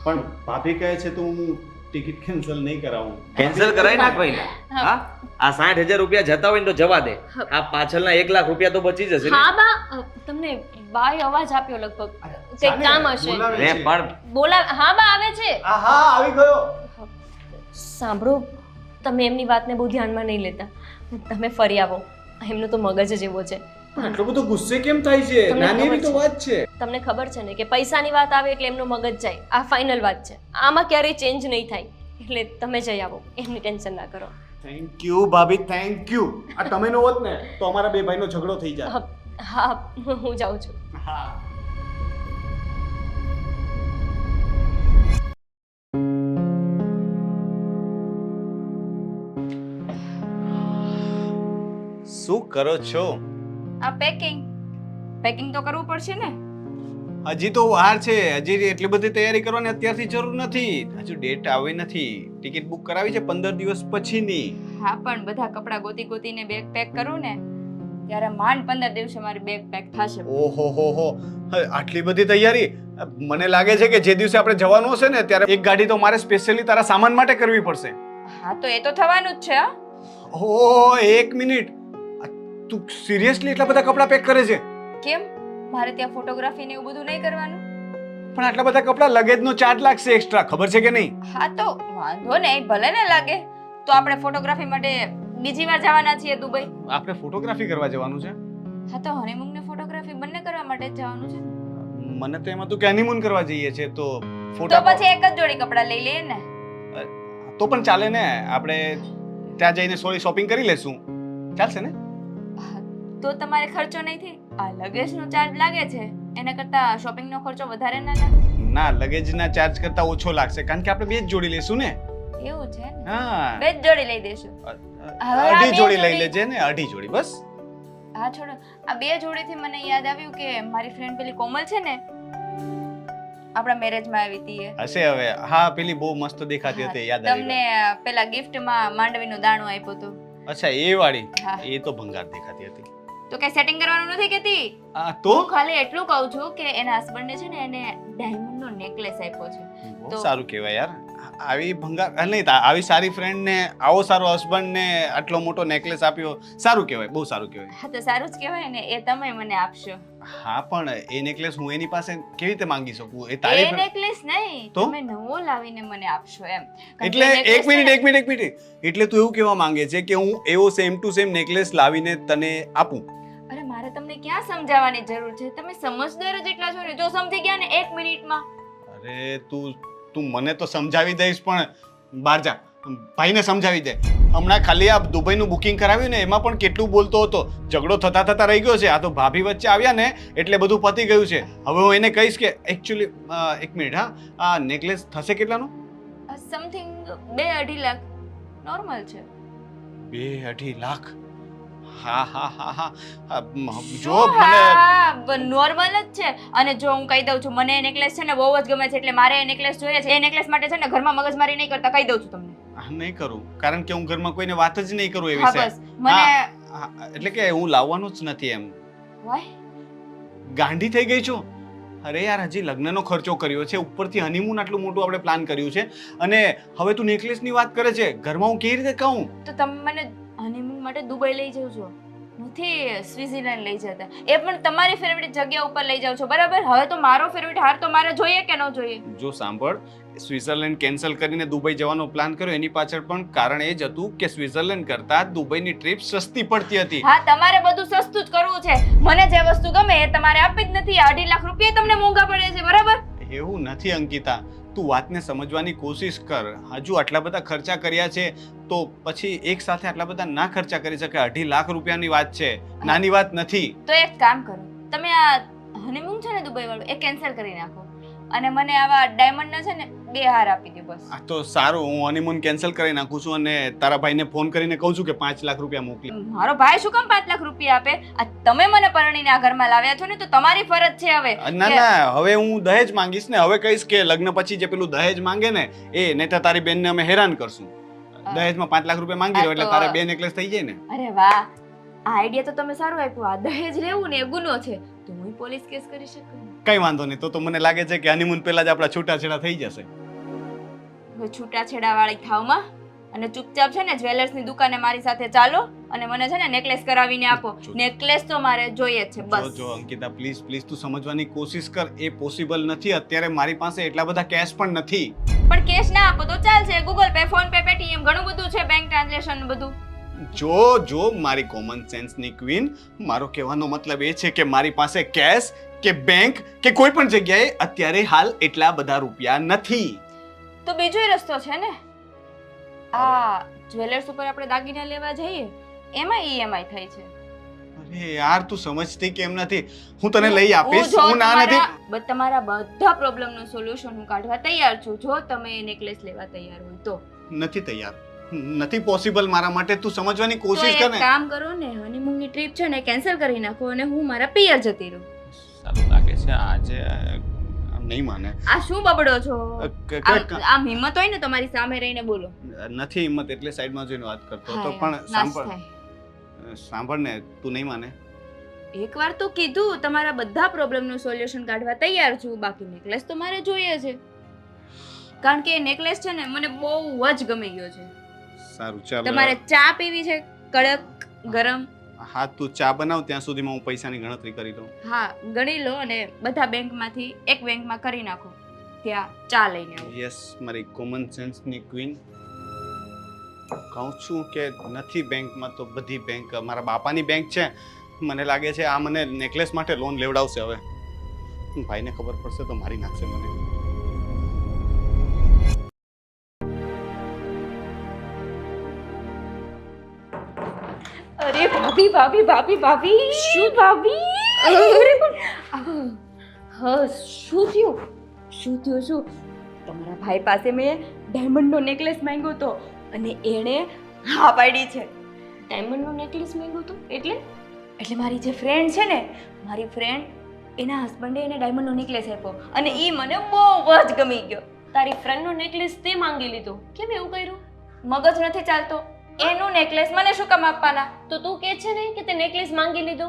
પણ ભાભી કહે છે તો હું ટિકિટ કેન્સલ નહીં કરાવું. કેન્સલ કરાવી નાખ ભાઈ. હા, આ 60,000 રૂપિયા જતા હોય ને તો જવા દે. આ પાછળના 1 લાખ રૂપિયા તો બચી જશે ને. હા બા, તમને બાય અવાજ આપ્યો લગભગ. કંઈક કામ હશે. બોલાવે રે છે. પણ બોલા. હા બા આવે છે. હા આવી ગયો. સાંભળો, તમે એમની વાતને બહુ ધ્યાનમાં નહીં લેતા. તમે ફરી આવો. એમનો તો મગજ જ એવો છે. આટલો બધો ગુસ્સે કેમ થાય છે? તમને નાની એવી ખબર તો છે. વાત છે. તમને ખબર છે ને કે પૈસાની વાત આવે એટલે એમનો મગજ જાય. આ ફાઇનલ વાત છે. આમાં ક્યારેય ચેન્જ નહીં થાય. એટલે તમે જઈ આવો, એમની ટેન્શન ના કરો. થેન્ક યુ ભાભી, થેન્ક યુ. આ તમે નો હોત ને તો અમારા બે ભાઈનો ઝઘડો થઈ જાય. હા, હું જાઉં છું. હા. શું કરો છો? આ પેકિંગ તો કરવું પડશે ને. હજી તો વાર છે. હજી એટલી બધી તૈયારી કરવાની અત્યારથી જરૂર નથી. હજુ ડેટ આવી નથી. ટિકિટ બુક કરાવી છે 15 દિવસ પછીની. હા પણ બધા કપડાં ગોતી ગોતીને બેગ પેક કરું ને ત્યારે માંડ 15 દિવસે મારી બેગ પેક થશે. ઓહો હો હો, આટલી બધી તૈયારી? મને લાગે છે કે જે દિવસે આપણે જવાનું હશે ને ત્યારે એક ગાડી તો મારે સ્પેશિયલી તારા સામાન માટે કરવી પડશે. હા તો એ તો થવાનું જ છે. હા ઓહો, 1 મિનિટ, તું સિરિયસલી એટલા બધા કપડાં પેક કરે છે? કેમ મારે ત્યાં ફોટોગ્રાફી ને એવું બધું નહીં કરવાનું? પણ આટલા બધા કપડાં લગેજનો ચાર્જ લાગશે એક્સ્ટ્રા, ખબર છે કે નહીં? હા તો વાંધો નહીં, ભલે ને લાગે. તો આપણે ફોટોગ્રાફી માટે બીજી વાર જવાના છીએ દુબઈ. આપણે ફોટોગ્રાફી કરવા જવાનું છે? હા તો હનીમૂન ને ફોટોગ્રાફી બંને કરવા માટે જ જવાનું છે. મને તો એમાં તું કે હનીમૂન કરવા જઈએ છે તો તો ફોટા પછી એક જ જોડી કપડાં લઈ લઈએ ને. તો પણ ચાલે ને, આપણે ત્યાં જઈને શોપિંગ કરી લેશું, ચાલશે ને? તો તમારે ખર્ચો નહીં થાય. આ લગેજનો ચાર્જ લાગે છે એના કરતા શોપિંગનો ખર્ચો વધારે ના લાગે? ના, લગેજના ચાર્જ કરતા ઓછો લાગશે કારણ કે આપણે બે જ જોડી લેશું ને. એવું છે ને? હા, બે જ જોડી લઈ દેશું. અઢી જોડી લઈ લેજે ને, અઢી જોડી બસ. હા છોડો, આ બે જોડીથી મને યાદ આવ્યું કે મારી ફ્રેન્ડ પેલી કોમલ છે ને, આપણા મેરેજમાં આવી હતી એ. હશે હવે. હા, પેલી બહુ મસ્ત દેખાતી હતી, યાદ આવી તમને પેલા ગિફ્ટમાં માંડવીનું દાણું આપ્યું હતું. ગયું. અચ્છા, એ વાળી? હા. એ તો ભંગાર દેખાતી હતી. તો કઈ સેટિંગ કરવાનું નથી કેતી. તો હું ખાલી એટલું કહું છું કે એના હસબન્ડે છે ને એને ડાયમંડનો નેકલેસ આપ્યો છે. બહુ તો- સારું કહેવાય યાર. આવી ભંગાર નહીં, આવી સારી ફ્રેન્ડ ને આવો સારો હસબન્ડ ને આટલો મોટો નેકલેસ આપ્યો, સારું કહેવાય, બહુ સારું કહેવાય. હા તો સારું જ કહેવાય ને, એ તમે મને આપશો. હા, પણ એ નેકલેસ હું એની પાસે કેવી રીતે માંગી શકું? એ એ તારી friend- નેકલેસ નહીં, તો? તમે નવો લાવીને મને આપશો એમ. કારણ કે એટલે necklace એક મિનિટ છે એક મિનિટ એક મિનિટ, એટલે તું એવું કહેવા માંગે છે કે હું એવો સેમ ટુ સેમ નેકલેસ લાવીને તને આપું? ને- અરે મારે તમને ક્યાં સમજાવવાની જરૂર છે, તમે સમજદાર જ એટલા છો ને. જો સમજી ગયા ને 1 મિનિટમાં. અરે તું મને તો સમજાવી દઈશ, પણ બહાર જા, ભાઈને સમજાવી દે. હમણાં ખાલી આ દુબઈનું બુકિંગ કરાવ્યું ને એમાં પણ કેટલું બોલતો હતો, ઝઘડો થતા રહી ગયો છે. આ તો ભાભી વચ્ચે આવ્યા ને એટલે બધું પતી ગયું છે. હવે હું એને કહીશ કે એકચ્યુઅલી 1 મિનિટ, હા, આ નેકલેસ થશે કેટલાનો? સમથિંગ 2-2.5 લાખ નોર્મલ છે. 2-2.5 લાખ? હા હા હા હા, જો મને નોર્મલ જ છે. અને જો હું કહી દઉં છું, મને એ નેકલેસ છે ને બહુ જ ગમે છે, એટલે મારે એ નેકલેસ જોઈએ છે. એ નેકલેસ માટે છે ને ઘરમાં મગજમારી નહીં કરતા, કહી દઉં છું તમને. નહીં કરું, કારણ કે હું ઘરમાં કોઈને વાત જ નહીં કરું એ હા વિશે. બસ મને હા, એટલે કે હું લાવવાનો જ નથી એમ. વાય ગાંડી થઈ ગઈ છો? અરે યાર, હજી લગ્નનો ખર્ચો કર્યો છે, ઉપરથી હનીમૂન આટલું મોટું આપણે પ્લાન કર્યું છે, અને હવે તું નેકલેસની વાત કરે છે. ઘરમાં હું કેવી રીતે કહું? તો તમે મને હનીમૂન માટે દુબઈ લઈ જાવ છો, નથી સ્વિટ્ઝરલેન્ડ લઈ જતા. એ પણ તમારી ફેવરિટ જગ્યા ઉપર લઈ જાવ છો, બરાબર? હવે તો મારો ફેવરિટ હાર તો મારે જોઈએ કે ન જોઈએ? જો સાંભળ, સ્વિટ્ઝરલેન્ડ કેન્સલ કરીને દુબઈ જવાનો પ્લાન કર્યો એની પાછળ પણ કારણ એ જ હતું કે સ્વિટ્ઝરલેન્ડ કરતા દુબઈની ટ્રીપ સસ્તી પડતી હતી. હા, તમારે બધું સસ્તું જ કરવું છે. મને જે વસ્તુ ગમે એ તમારે આપી જ નથી. 2.5 લાખ રૂપિયા તમને મોંઘા પડે છે, બરાબર? એવું નથી અંકિતા, તું વાતને સમજવાની કોશિશ કર. હજુ આટલા બધા ખર્ચા કર્યા છે તો પછી એક સાથે આટલા બધા ના ખર્ચા કરી શકે. 2.5 લાખ રૂપિયાની વાત છે, નાની વાત નથી. તો એક કામ કરો, તમે આ હનીમૂન છે ને દુબઈ વાળું, એ કેન્સલ કરી નાખો અને મને આવા ડાયમંડના છે ને 2 હાર આપી દો બસ. આ તો સારું, હું હનીમૂન કેન્સલ કરી નાખું છું અને તારા ભાઈને ફોન કરીને કહું છું કે 5 લાખ રૂપિયા મોકલી. મારો ભાઈ શું કામ 5 લાખ રૂપિયા આપે? આ તમે મને પરણીને આ ઘરમાં લાવ્યા છો ને, તો તમારી ફરજ છે હવે. ના ના, હવે હું દહેજ માંગીશ ને. હવે કહીશ કે લગ્ન પછી જે પેલું દહેજ માંગે ને એ, નહીં તો તારી બેનને અમે હેરાન કરશું. દહેજમાં 5 લાખ રૂપિયા માંગી લો એટલે તારે 2 નેકલેસ થઈ જાય ને. અરે વાહ, આ આઈડિયા તો તમે સારો આપ્યો. આ દહેજ લેવું ને એ ગુનો છે, તો હું પોલીસ કેસ કરી શકું. કઈ વાંધો નહીં, તો મને લાગે છે કે હનીમૂન પહેલા જ આપણા છૂટાછેડા થઈ જશે. હવે છૂટાછેડા વાળી થાવમાં અને ચૂપચાપ છે ને જ્વેલર્સની દુકાને મારી સાથે ચાલો અને મને છે ને નેકલેસ કરાવીને આપો. નેકલેસ તો મારે જોઈએ જ છે બસ. જો અંકિતા, પ્લીઝ પ્લીઝ તું સમજવાની કોશિશ કર. એ પોસિબલ નથી. અત્યારે મારી પાસે એટલા બધા કેશ પણ નથી. પણ કેશ ના આપો તો ચાલશે. Google pay, phone pay, Paytm ઘણું બધું છે, બેંક ટ્રાન્ઝેક્શન બધું. જો મારી કોમન સેન્સની ક્વીન, મારો કહેવાનો મતલબ એ છે કે મારી પાસે કેશ કે બેંક કે કોઈ પણ જગ્યાએ અત્યારે હાલ એટલા બધા રૂપિયા નથી. તો બીજો રસ્તો છે ને, આ જ્વેલર્સ ઉપર આપણે દાગીના લેવા જઈએ એમાં ઈએમઆઈ થાય છે. અરે યાર, તું સમજતી કેમ નથી? હું તને લઈ આપીશ, હું ના નથી. તમારા બધા પ્રોબ્લેમનું સોલ્યુશન હું કાઢવા તૈયાર છું, જો તમે એ નેકલેસ લેવા તૈયાર હોય તો. નથી તૈયાર, નથી પોસિબલ મારા માટે. તું સમજવાની તો કોશિશ કર એક ને. કામ કરો ને, હનીમૂનની ટ્રીપ છે ને કેન્સલ કરી નાખો અને હું મારા પિયર જતી રહું. સારું લાગે છે આજે નહીં માને. આ શું બબડો છો ક- આમ હિંમત હોય ને તમારી સામે રહીને બોલો. નથી હિંમત એટલે સાઈડમાં જોઈને વાત કરતો હતો. હા, પણ નાશ સાંભળ થાય. સાંભળ ને, તું નહીં માને. એકવાર તો કીધું તમારા બધા પ્રોબ્લેમનું સોલ્યુશન કાઢવા તૈયાર છું, બાકી નેકલેસ તો મારે જોઈએ છે. કારણ કે એ નેકલેસ છે ને મને બહુ જ ગમી ગયો છે. સારું ચાલ. તમારે ચા પીવી છે કડક ગરમ? હા, તું ચા બનાવ ત્યાં સુધીમાં હું પૈસાની ગણતરી કરી લઉં. હા, ગણી લો અને બધા બેંકમાંથી એક બેંકમાં કરી નાખો. ત્યાં ચા લઈને આવો. યસ, મારી કોમન સેન્સની ક્વીન. કહું છું કે નથી બેંકમાં તો બધી બેંક મારા બાપાની બેંક છે. મને લાગે છે આ મને નેકલેસ માટે લોન લેવડાવશે. હવે ભાઈને ખબર પડશે તો મારી નાખશે મને. અરે ભાભી ભાભી ભાભી ભાભી શું ભાભી હા શું થયું શું તમારા ભાઈ પાસે મેં ડાયમંડનો નેકલેસ માંગ્યો હતો અને એણે હા પાડી છે. ડાયમંડનો નેકલેસ માંગ્યો હતો એટલે? એટલે મારી જે ફ્રેન્ડ છે ને, મારી ફ્રેન્ડ એના હસબન્ડે એને ડાયમંડનો નેકલેસ આપ્યો અને એ મને બહુ જ ગમી ગયો. તારી ફ્રેન્ડનો નેકલેસ તે માંગી લીધો. કેમ એવું કર્યું? મગજ નથી ચાલતો. એનું નેકલેસ મને શું કામ આપવાના? તો તું કહે છે ને કે તે નેકલેસ માંગી લીધો.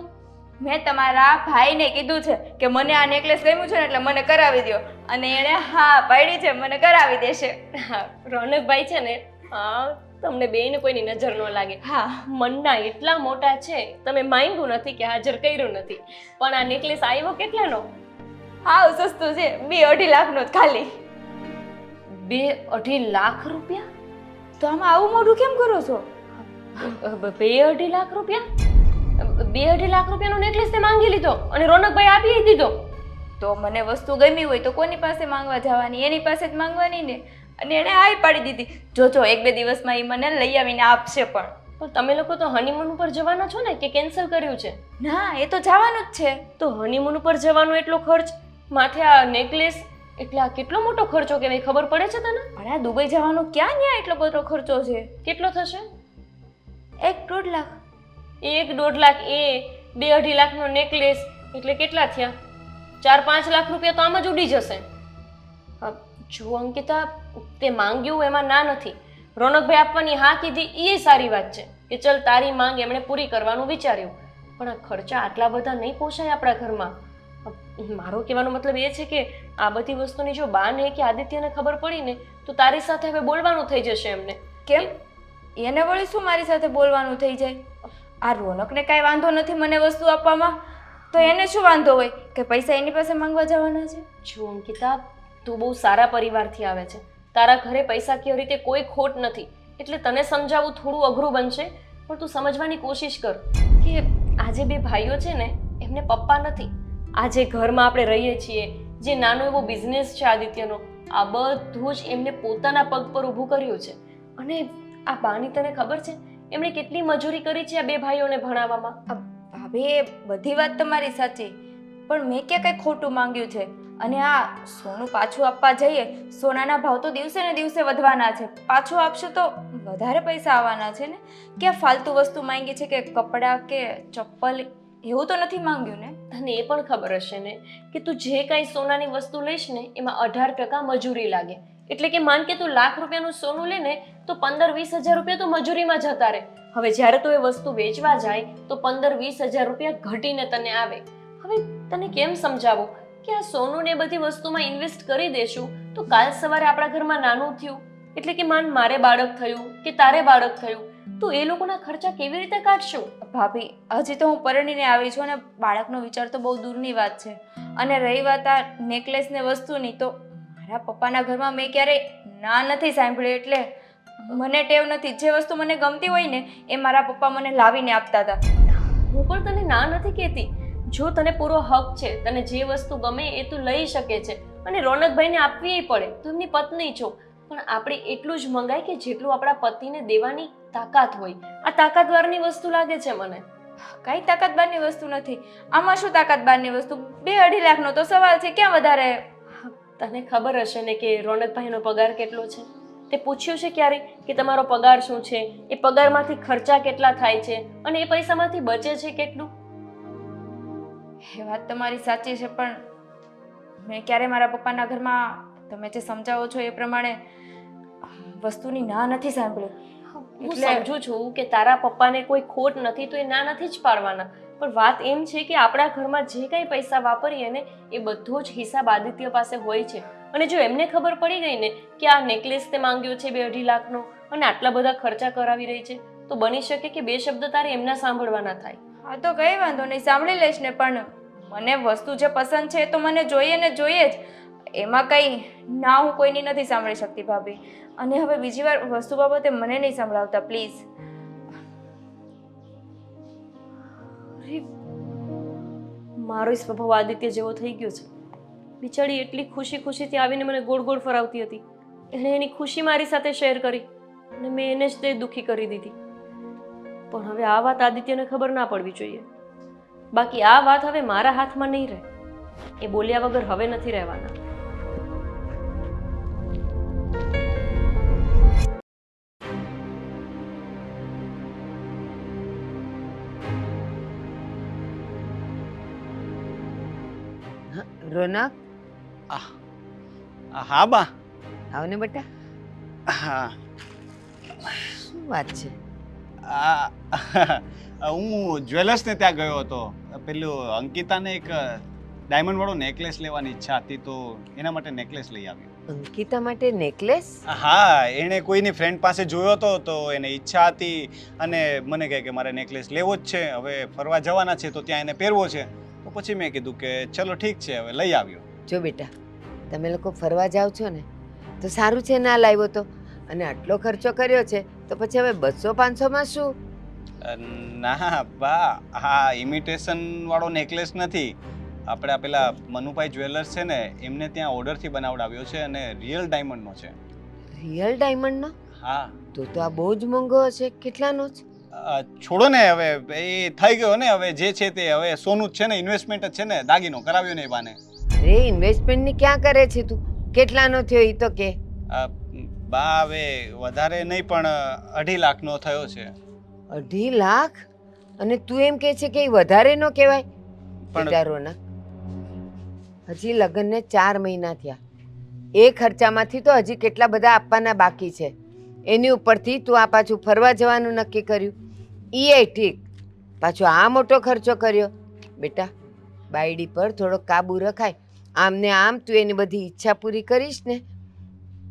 મેં તમારા ભાઈને કીધું છે કે મને આ નેકલેસ ગમ્યું છે ને એટલે મને કરાવી દો, અને એણે હા પાડી છે, મને કરાવી દેશે. હા, રોનકભાઈ છે ને, હા, તમને બેયને કોઈની નજર ન લાગે. હા, મનના એટલા મોટા છે, તમે માંગ્યું નથી કે હાજર કર્યું નથી, પણ આ નેકલેસ આવ્યો કેટલાનો? હાવ સસ્તું છે, 2-2.5 લાખનો જ ખાલી. 2-2.5 લાખ રૂપિયા? તો આમાં આવું મોઢું કેમ કરો છો? 2-2.5 લાખ રૂપિયા? 2-2.5 લાખ રૂપિયાનો નેકલેસ તે માંગી લીધો અને રોનકભાઈ આપી દીધો. તો મને વસ્તુ ગમી હોય તો કોની પાસે માંગવા જવાની? એની પાસે જ માંગવાની ને. અને એણે હાય પાડી દીધી. જોજો 1-2 દિવસમાં એ મને લઈ આવીને આપશે. પણ તમે લોકો તો હનીમૂન ઉપર જવાના છો ને, કે કેન્સલ કર્યું છે? ના, એ તો જવાનું જ છે. તો હનીમૂન ઉપર જવાનો એટલો ખર્ચ, માથે આ નેકલેસ, એટલે આ કેટલો મોટો ખર્ચો કહેવાય, ખબર પડે છે તને? પણ આ દુબઈ જવાનું ક્યાં ન્યા એટલો બધો ખર્ચો છે? કેટલો થશે? 1-1.5 લાખ. 1-1.5 લાખ, એ 2-2.5 લાખનો નેકલેસ એટલે કેટલા થયા? 4-5 લાખ રૂપિયા તો આમ જ ઉડી જશે. જો અંકિતા, તે માંગ્યું એમાં ના નથી. રોનકભાઈ આપવાની હા કીધી એ સારી વાત છે કે ચલ તારી માંગ એમણે પૂરી કરવાનું વિચાર્યું, પણ આ ખર્ચા આટલા બધા નહીં પોસાય આપણા ઘરમાં. મારો કહેવાનો મતલબ એ છે કે આ બધી વસ્તુની જો બાને કે આદિત્યને ખબર પડી ને તો તારી સાથે હવે બોલવાનું થઈ જશે એમને. કેમ? એને વળી શું મારી સાથે બોલવાનું થઈ જાય? આ રોનકને કાંઈ વાંધો નથી મને વસ્તુ આપવામાં, તો એને શું વાંધો હોય કે પૈસા એની પાસે માંગવા જવાના છે? જો અંકિતા, તું બહુ સારા પરિવારથી આવે છે, તારા ઘરે પૈસાકીય રીતે કોઈ ખોટ નથી, એટલે તને સમજાવવું થોડું અઘરું બનશે, પણ તું સમજવાની કોશિશ કર કે આ જે બે ભાઈઓ છે ને, એમને પપ્પા નથી. આ જે ઘરમાં આપણે રહીએ છીએ, જે નાનો એવો બિઝનેસ છે આદિત્યનો, આ બધું જ એમને પોતાના પગ પર ઊભું કર્યું છે. અને આ બાની તને ખબર છે એમણે કેટલી મજૂરી કરી છે આ બે ભાઈઓને ભણાવવામાં? ભાભી, એ બધી વાત તમારી સાચી, પણ મેં ક્યાં કંઈ ખોટું માંગ્યું છે? અને આ સોનું પાછું આપવા જઈએ, સોનાના ભાવ તો દિવસે ને દિવસે વધવાના છે. પાછું આપશું તો વધારે પૈસા આવવાના છે ને. ક્યાં ફાલતુ વસ્તુ માંગી છે કે કપડાં કે ચપ્પલ, એવું તો નથી માંગ્યું ને? તને એ પણ ખબર હશે ને કે તું જે કાંઈ સોનાની વસ્તુ લઈશ ને એમાં 18% મજૂરી લાગે. એટલે કે માન કે તું લાખ રૂપિયાનું સોનું લે ને તો 15-20 હજાર રૂપિયા તો મજૂરીમાં જતા રહે. હવે જ્યારે તું એ વસ્તુ વેચવા જાય તો 15-20 હજાર રૂપિયા ઘટીને તને આવે. હવે તને કેમ સમજાવો કે આ સોનું ને બધી વસ્તુમાં ઇન્વેસ્ટ કરી દેશું તો કાલ સવારે આપણા ઘરમાં નાનું થયું, એટલે કે માન મારે બાળક થયું કે તારે બાળક થયું, તો એ લોકોના ખર્ચા કેવી રીતે કાઢશું? ભાભી, હજી તો હું પરણીને આવી છું અને બાળકનો વિચાર તો બહુ દૂરની વાત છે. અને રહી વાત આ નેકલેસ ને વસ્તુની, તો મારા પપ્પાના ઘરમાં મેં ક્યારેય ના નથી સાંભળી, એટલે મને ટેવ નથી. જે વસ્તુ મને ગમતી હોય ને એ મારા પપ્પા મને લાવીને આપતા હતા. હું પણ તને ના નથી કહેતી. જો તને પૂરો હક છે, તને જે વસ્તુ ગમે એ તું લઈ શકે છે, અને રોનકભાઈને આપવી પડે, તું એમની પત્ની છો, પણ આપણે એટલું જ મંગાય કે જેટલું આપણા પતિને દેવાની તાકાત હોય. આ તાકાતવારની વસ્તુ લાગે છે મને. કઈ તાકાત બારની વસ્તુ નથી. આમાં શું તાકાત બારની વસ્તુ? 2-2.5 લાખનો તો સવાલ છે, ક્યાં વધારે? તને ખબર હશે ને કે રોનકભાઈનો પગાર કેટલો છે? તે પૂછ્યું છે ક્યારે કે તમારો પગાર શું છે, એ પગારમાંથી ખર્ચા કેટલા થાય છે અને એ પૈસામાંથી બચે છે કેટલું? એ વાત તમારી સાચી છે, પણ મેં ક્યારે મારા પપ્પાના ઘરમાં તમે જે સમજાવો છો એ પ્રમાણે વસ્તુની ના નથી સાંભળી. હું સમજુ છું કે તારા પપ્પાને કોઈ ખોટ નથી તો એ ના નથી જ પાડવાના, પણ વાત એમ છે કે આપણા ઘરમાં જે કંઈ પૈસા વાપરીએ ને એ બધો જ હિસાબ આદિત્ય પાસે હોય છે. અને જો એમને ખબર પડી ગઈ ને કે આ નેકલેસ તે માંગ્યો છે 2-2.5 લાખનો અને આટલા બધા ખર્ચા કરાવી રહી છે, તો બની શકે કે 2 શબ્દ તારે એમના સાંભળવાના થાય. હા તો કંઈ વાંધો નહીં, સાંભળી લઈશ ને, પણ મને વસ્તુ જે પસંદ છે એ તો મને જોઈએ ને જોઈએ જ. એમાં કંઈ ના હું કોઈની નથી સાંભળી શકતી ભાભી. અને હવે બીજી વાર વસ્તુ બાબતે મને નહીં સંભળાવતા પ્લીઝ. અરે, મારો સ્વભાવ આદિત્ય જેવો થઈ ગયો છે. બિચારી એટલી ખુશીથી આવીને મને ગોળ ગોળ ફરાવતી હતી. એણે એની ખુશી મારી સાથે શેર કરી અને મેં એને જ તે દુઃખી કરી દીધી. પણ હવે આ વાત આદિત્યને ખબર ના પડવી જોઈએ. બાકી આ વાત હવે મારા હાથમાં નહીં રહે. એ બોલ્યા વગર હવે નથી રહેવાના. રોનક, હા બા. આવ ને બેટા. હા, શું વાત છે? હું જ્વેલર્સને ત્યાં ગયો હતો. પેલું અંકિતાને એક ડાયમંડ વાળો નેકલેસ લેવાની ઈચ્છા હતી, તો એના માટે નેકલેસ લઈ આવ્યો. અંકિતા માટે નેકલેસ? હા, એણે કોઈની ફ્રેન્ડ પાસે જોયો હતો તો એને ઈચ્છા હતી અને મને કહે કે મારે નેકલેસ લેવો જ છે. હવે ફરવા જવાના છે તો ત્યાં એને પહેરવો છે. તો પછી મેં કીધું કે ચલો ઠીક છે, હવે લઈ આવ્યો. જો બેટા, તમે લોકો ફરવા જાઓ છો ને તો સારું છે ના લાવ્યો તો, અને આટલો ખર્ચો કર્યો છે તો પછી હવે 200-500માં શું? ના બા, આ ઇમિટેશન વાળો નેકલેસ નથી. આપણે પેલા મનુભાઈ જ્વેલર્સ છે ને એમને ત્યાં ઓર્ડરથી બનાવડાવ્યો છે અને રિયલ ડાયમંડનો છે. રિયલ ડાયમંડનો? હા. તો આ બહુ જ મોંઘો હશે. કેટલાનો છે? છોડો ને, હવે એ થઈ ગયો ને, હવે જે છે તે હવે સોનું જ છે ને, ઇન્વેસ્ટમેન્ટ જ છે ને, દાગીનો કરાવ્યો ને એ બાને. અરે ઇન્વેસ્ટમેન્ટની ક્યાં કરે છે તું? કેટલાનો થયો એ તો કે. બા હવે વધારે નહીં પણ 2.5 લાખનો થયો છે. 2.5 લાખ? અને તું એમ કહે છે કે એ વધારે નો કહેવાય? પણ રોના, હજી લગ્નને 4 મહિના થયા. એ ખર્ચામાંથી તો હજી કેટલા બધા આપવાના બાકી છે. એની ઉપરથી તું આ પાછું ફરવા જવાનું નક્કી કર્યું. એ ઠીક, પાછો આ મોટો ખર્ચો કર્યો. બેટા, બાયડી પર થોડો કાબુ રખાય. આમ ને આમ તું એની બધી ઈચ્છા પૂરી કરીશ ને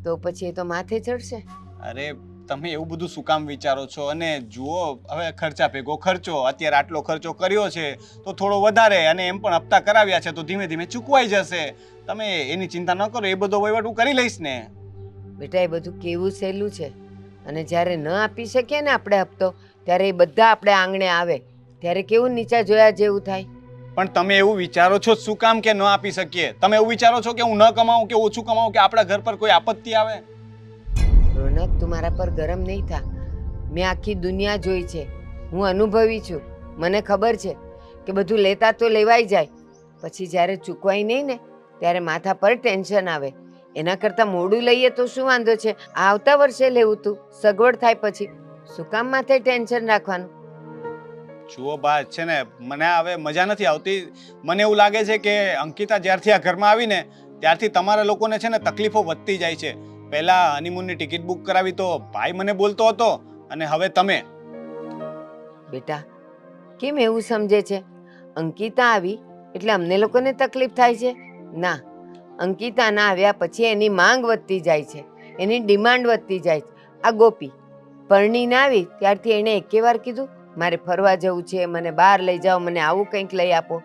તો પછી એ તો માથે ચડશે. અરે તમે એવું બધું શું કામ વિચારો છો? અને જુઓ, હવે ખર્ચા ભેગો ખર્ચો, અત્યારે આટલો ખર્ચો કર્યો છે તો થોડો વધારે, અને એમ પણ હપ્તા કરાવ્યા છે તો ધીમે ધીમે ચૂકવાઈ જશે. તમે એની ચિંતા ન કરો, એ બધો વહીવટ હું કરી લઈશ ને. બેટા, એ બધું કેવું સહેલું છે, અને જ્યારે ન આપી શકીએ ને આપણે હપ્તો, ત્યારે એ બધા આપણે આંગણે આવે ત્યારે કેવું નીચા જોયા જેવું થાય. પણ તમે એવું વિચારો છો શું કામ કે ન આપી શકીએ? તમે એવું વિચારો છો કે હું ન કમાઉં કે ઓછું કમાઉં કે આપણા ઘર પર કોઈ આપત્તિ આવે? રોનક, તું મારા પર ગરમ નહીં થા. મેં આખી દુનિયા જોઈ છે, હું અનુભવી છું. મને ખબર છે કે બધું લેતા તો લેવાઈ જાય, પછી જ્યારે ચૂકવાય નહીં ને ત્યારે માથા પર ટેન્શન આવે. એના કરતાં મોડું લઈએ તો શું વાંધો છે? આવતા વર્ષે લેવું તું, સગવડ થાય પછી. શું કામ માથે ટેન્શન રાખવાનું? જુઓ બા, છે ને મને હવે મજા નથી આવતી. મને એવું લાગે છે કે અંકિતા જ્યારથી આ ઘરમાં આવીને ત્યારથી તમારા લોકોને છે ને તકલીફો વધતી જાય છે. પહેલા હનીમૂનની ટિકિટ બુક કરાવી તો ભાઈ મને બોલતો હતો, અને હવે તમે. બેટા, કેમ એવું સમજે છે? અંકિતા આવી એટલે અમને લોકોને તકલીફ થાય છે? ના, અંકિતા ના આવ્યા પછી એની માંગ વધતી જાય છે, એની ડિમાન્ડ વધતી જાય છે. આ ગોપી પરણીને આવી ત્યારથી એણે એકે વાર કીધું મારે ફરવા જવું છે, મને બહાર લઈ જાઓ, મને આવું કંઈક લઈ આપો?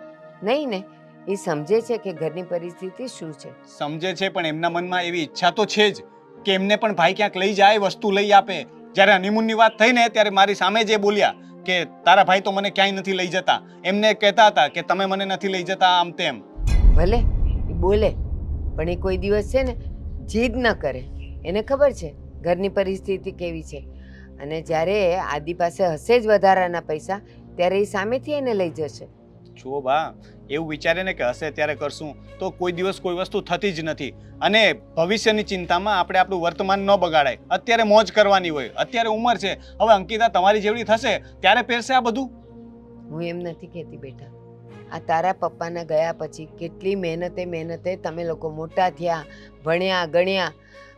નહીં ને. એ સમજે છે કે ઘરની પરિસ્થિતિ શું છે. સમજે છે, પણ એમના મનમાં એવી ઈચ્છા તો છે જ કે એમને પણ ભાઈ ક્યાંક લઈ જાય, વસ્તુ લઈ આપે. જ્યારે હનીમૂનની વાત થઈ ને ત્યારે મારી સામે જે બોલ્યા કે તારા ભાઈ તો મને ક્યાંય નથી લઈ જતા, એમને કહેતા હતા કે તમે મને નથી લઈ જતા, આમ તેમ. ભલે એ બોલે, પણ એ કોઈ દિવસ છે ને જીદ ન કરે. એને ખબર છે ઘરની પરિસ્થિતિ કેવી છે, અને જ્યારે આદિ પાસે હશે જ વધારાના પૈસા ત્યારે એ સામેથી એને લઈ જશે. જુઓ બા, એવું વિચારે ને કે હશે ત્યારે કરશું, તો કોઈ દિવસ કોઈ વસ્તુ થતી જ નથી. અને ભવિષ્યની ચિંતામાં આપણે આપણું વર્તમાન ન બગાડાય. અત્યારે મોજ કરવાની હોય, અત્યારે ઉંમર છે. હવે અંકિતા તમારી જેવડી થશે ત્યારે પહેરશે આ બધું. હું એમ નથી કહેતી બેટા, આ તારા પપ્પાના ગયા પછી કેટલી મહેનતે તમે લોકો મોટા થયા, ભણ્યા ગણ્યા.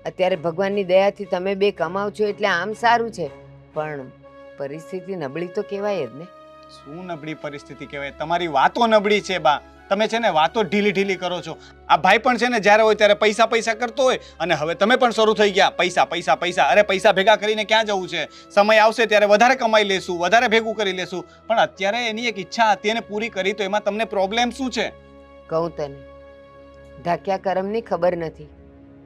અત્યારે ભગવાનની દયાથી તમે બે કમાવ છો એટલે આમ સારું છે, પણ પરિસ્થિતિ નબળી તો કહેવાય જ ને. શું નબળી પરિસ્થિતિ કહેવાય? તમારી વાતો નબળી છે બા. તમે છે ને વાતો ઢીલી કરો છો. આ ભાઈ પણ છે ને જ્યારે હોય ત્યારે પૈસા કરતો હોય, અને હવે તમે પણ શરૂ થઈ ગયા પૈસા. અરે પૈસા ભેગા કરીને ક્યાં જવું છે? સમય આવશે ત્યારે વધારે કમાઈ લેશું, વધારે ભેગું કરી લેશું. પણ અત્યારે એની એક ઈચ્છા હતી એને પૂરી કરી, તો એમાં તમને પ્રોબ્લેમ શું છે? કહું તને, ઢાક્યા કરમની ખબર નથી.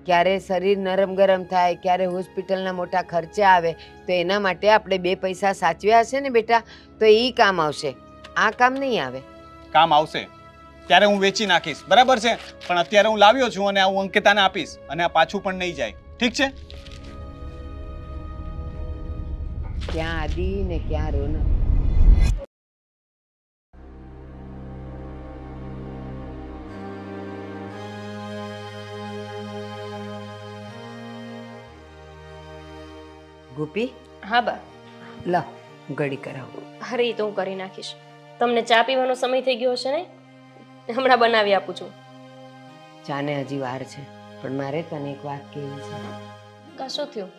ક્યારે શરીર નરમ ગરમ થાય, ક્યારે હોસ્પિટલના મોટા ખર્ચા આવે, તો એના માટે આપણે બે પૈસા સાચવ્યા હશે ને બેટા, તો એ કામ આવશે. આ કામ નહીં આવે. કામ આવશે ત્યારે હું વેચી નાખીશ, બરાબર છે? પણ અત્યારે હું લાવ્યો છું અને હું અંકિતાને આપીશ, અને આ પાછું પણ નહીં જાય, ઠીક છે? ક્યાં આદિ ને ક્યાં રોનક. ગોપી, હા બા. લા હું ઘડી કરાવું. અરે એ તો હું કરી નાખીશ. તમને ચા પીવાનો સમય થઈ ગયો હશે ને? હમણાં બનાવી આપું છું. ચાને હજી વાર છે, પણ મારે તને એક વાત કહેવી છે. કશું થયું?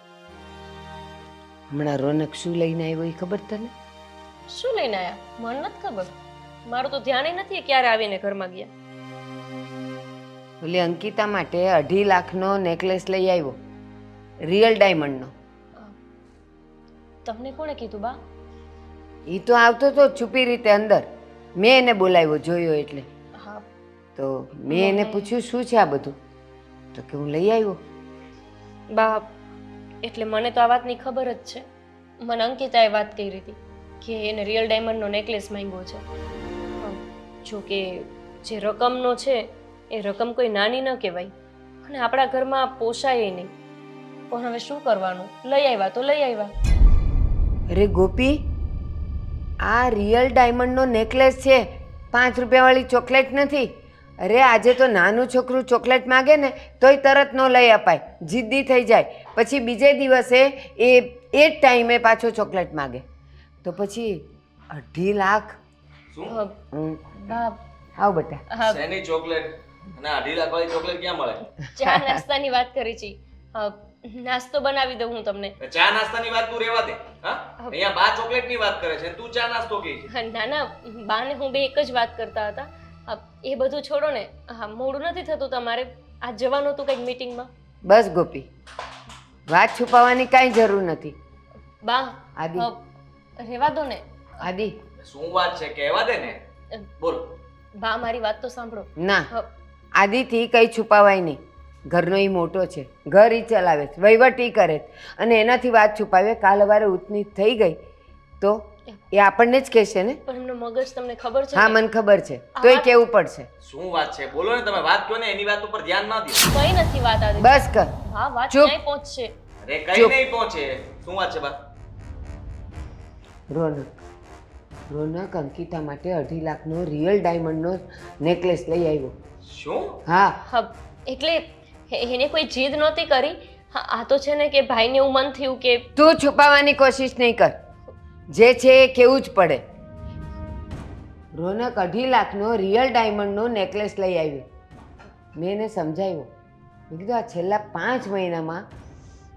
હમણાં રોનક શું લઈને આવ્યો એ ખબર તને? શું લઈને આયા? મને નથી ખબર. મારું તો ધ્યાન નથી ક્યારે આવીને ઘરમાં ગયા. ઓલી અંકિતા માટે 2.5 લાખનો નેકલેસ લઈ આવ્યો, રિયલ ડાયમંડનો. તમને કોણે કીધું બા? એ તો આવતો તો છુપી રીતે અંદર, મેં એને બોલાવ્યો, જોયો એટલે. હા. તો મેં એને પૂછ્યું શું છે આ બધું, તો કે હું લઈ આવ્યો. બા એટલે મને તો આ વાતની ખબર જ છે. મને અંકિતાએ વાત કરી હતી કે એને રિયલ ડાયમંડનો નેકલેસ માંગ્યો છે. જો કે જે રકમનો છે એ રકમ કોઈ નાની ન કહેવાય, અને આપણા ઘરમાં પોસાય નહીં. પણ હવે શું કરવાનું, લઈ આવ્યા તો લઈ આવ્યા. અરે ગોપી, આ રિયલ ડાયમંડનો નેકલેસ છે, 5 રૂપિયાવાળી ચોકલેટ નથી. અરે આજે તો નાનું છોકરું ચોકલેટ માગે ને તોય તરત ન લઈ અપાય, જિદ્દી થઈ જાય. પછી બીજે દિવસે એ જ ટાઈમે પાછો ચોકલેટ માગે. તો પછી 2.5 લાખ. શું? બા આવ બેટા. હા, શેની ચોકલેટ અને 2.5 લાખ વાળી ચોકલેટ ક્યાં મળે? ચા નાસ્તાની વાત કરી છે. નાસ્તો બનાવી દઉં હું તમને. ચા નાસ્તાની વાત તું રહેવા દે. હા, અહીંયા બા ચોકલેટની વાત કરે છે, તું ચા નાસ્તો કહે છે. ના ના, બાને હું બે એક જ વાત કરતા હતા. એ બધું છોડો ને. હા, મોડું નથી થતું તમારે? આજ જવાનું હતું કંઈક મીટિંગમાં. બસ ગોપી, વાત છુપાવવાની કાંઈ જરૂર નથી. બા આદિ. રહેવા દો ને. આદિ. શું વાત છે કહેવા દે ને. બોલ. બા મારી વાત તો સાંભળો. ના, આદિથી કંઈ છુપાવાય નહીં. ઘરનો એ મોટો છે, ઘર ઈ ચલાવે છે, વહીવટ ઈ કરે છે, અને એનાથી વાત છુપાવે કાલ સવારે ઉતની થઈ ગઈ તો એ આપણને જ કહેશે ને. પણ એમનો મગજ તમને ખબર છે? હા, મને ખબર છે, તોય કેવું પડશે. શું વાત છે બોલો ને, તમે વાત કહો ને, એની વાત ઉપર ધ્યાન ના દો. કઈ નથી વાત આદિ. બસ કર. હા, વાત ચૂપ. ક્યાંય પહોંચશે. અરે કઈ ચૂપ. નહીં પહોંચે. શું વાત છે બા? રોનક અંકિતા માટે 2.5 લાખનો રિયલ ડાયમંડનો નેકલેસ લઈ આવ્યો. શું? હા. હા, એટલે એને કોઈ જીદ નહોતી કરી. હા, આ તો છે ને કે ભાઈને એવું મન થયું કે તું છુપાવવાની કોશિશ નહીં કર, જે છે એ કેવું જ પડે. રોનક 2.5 લાખનો રિયલ ડાયમંડનો નેકલેસ લઈ આવ્યો. મેં એને સમજાવ્યો, મેં કીધું આ છેલ્લા 5 મહિનામાં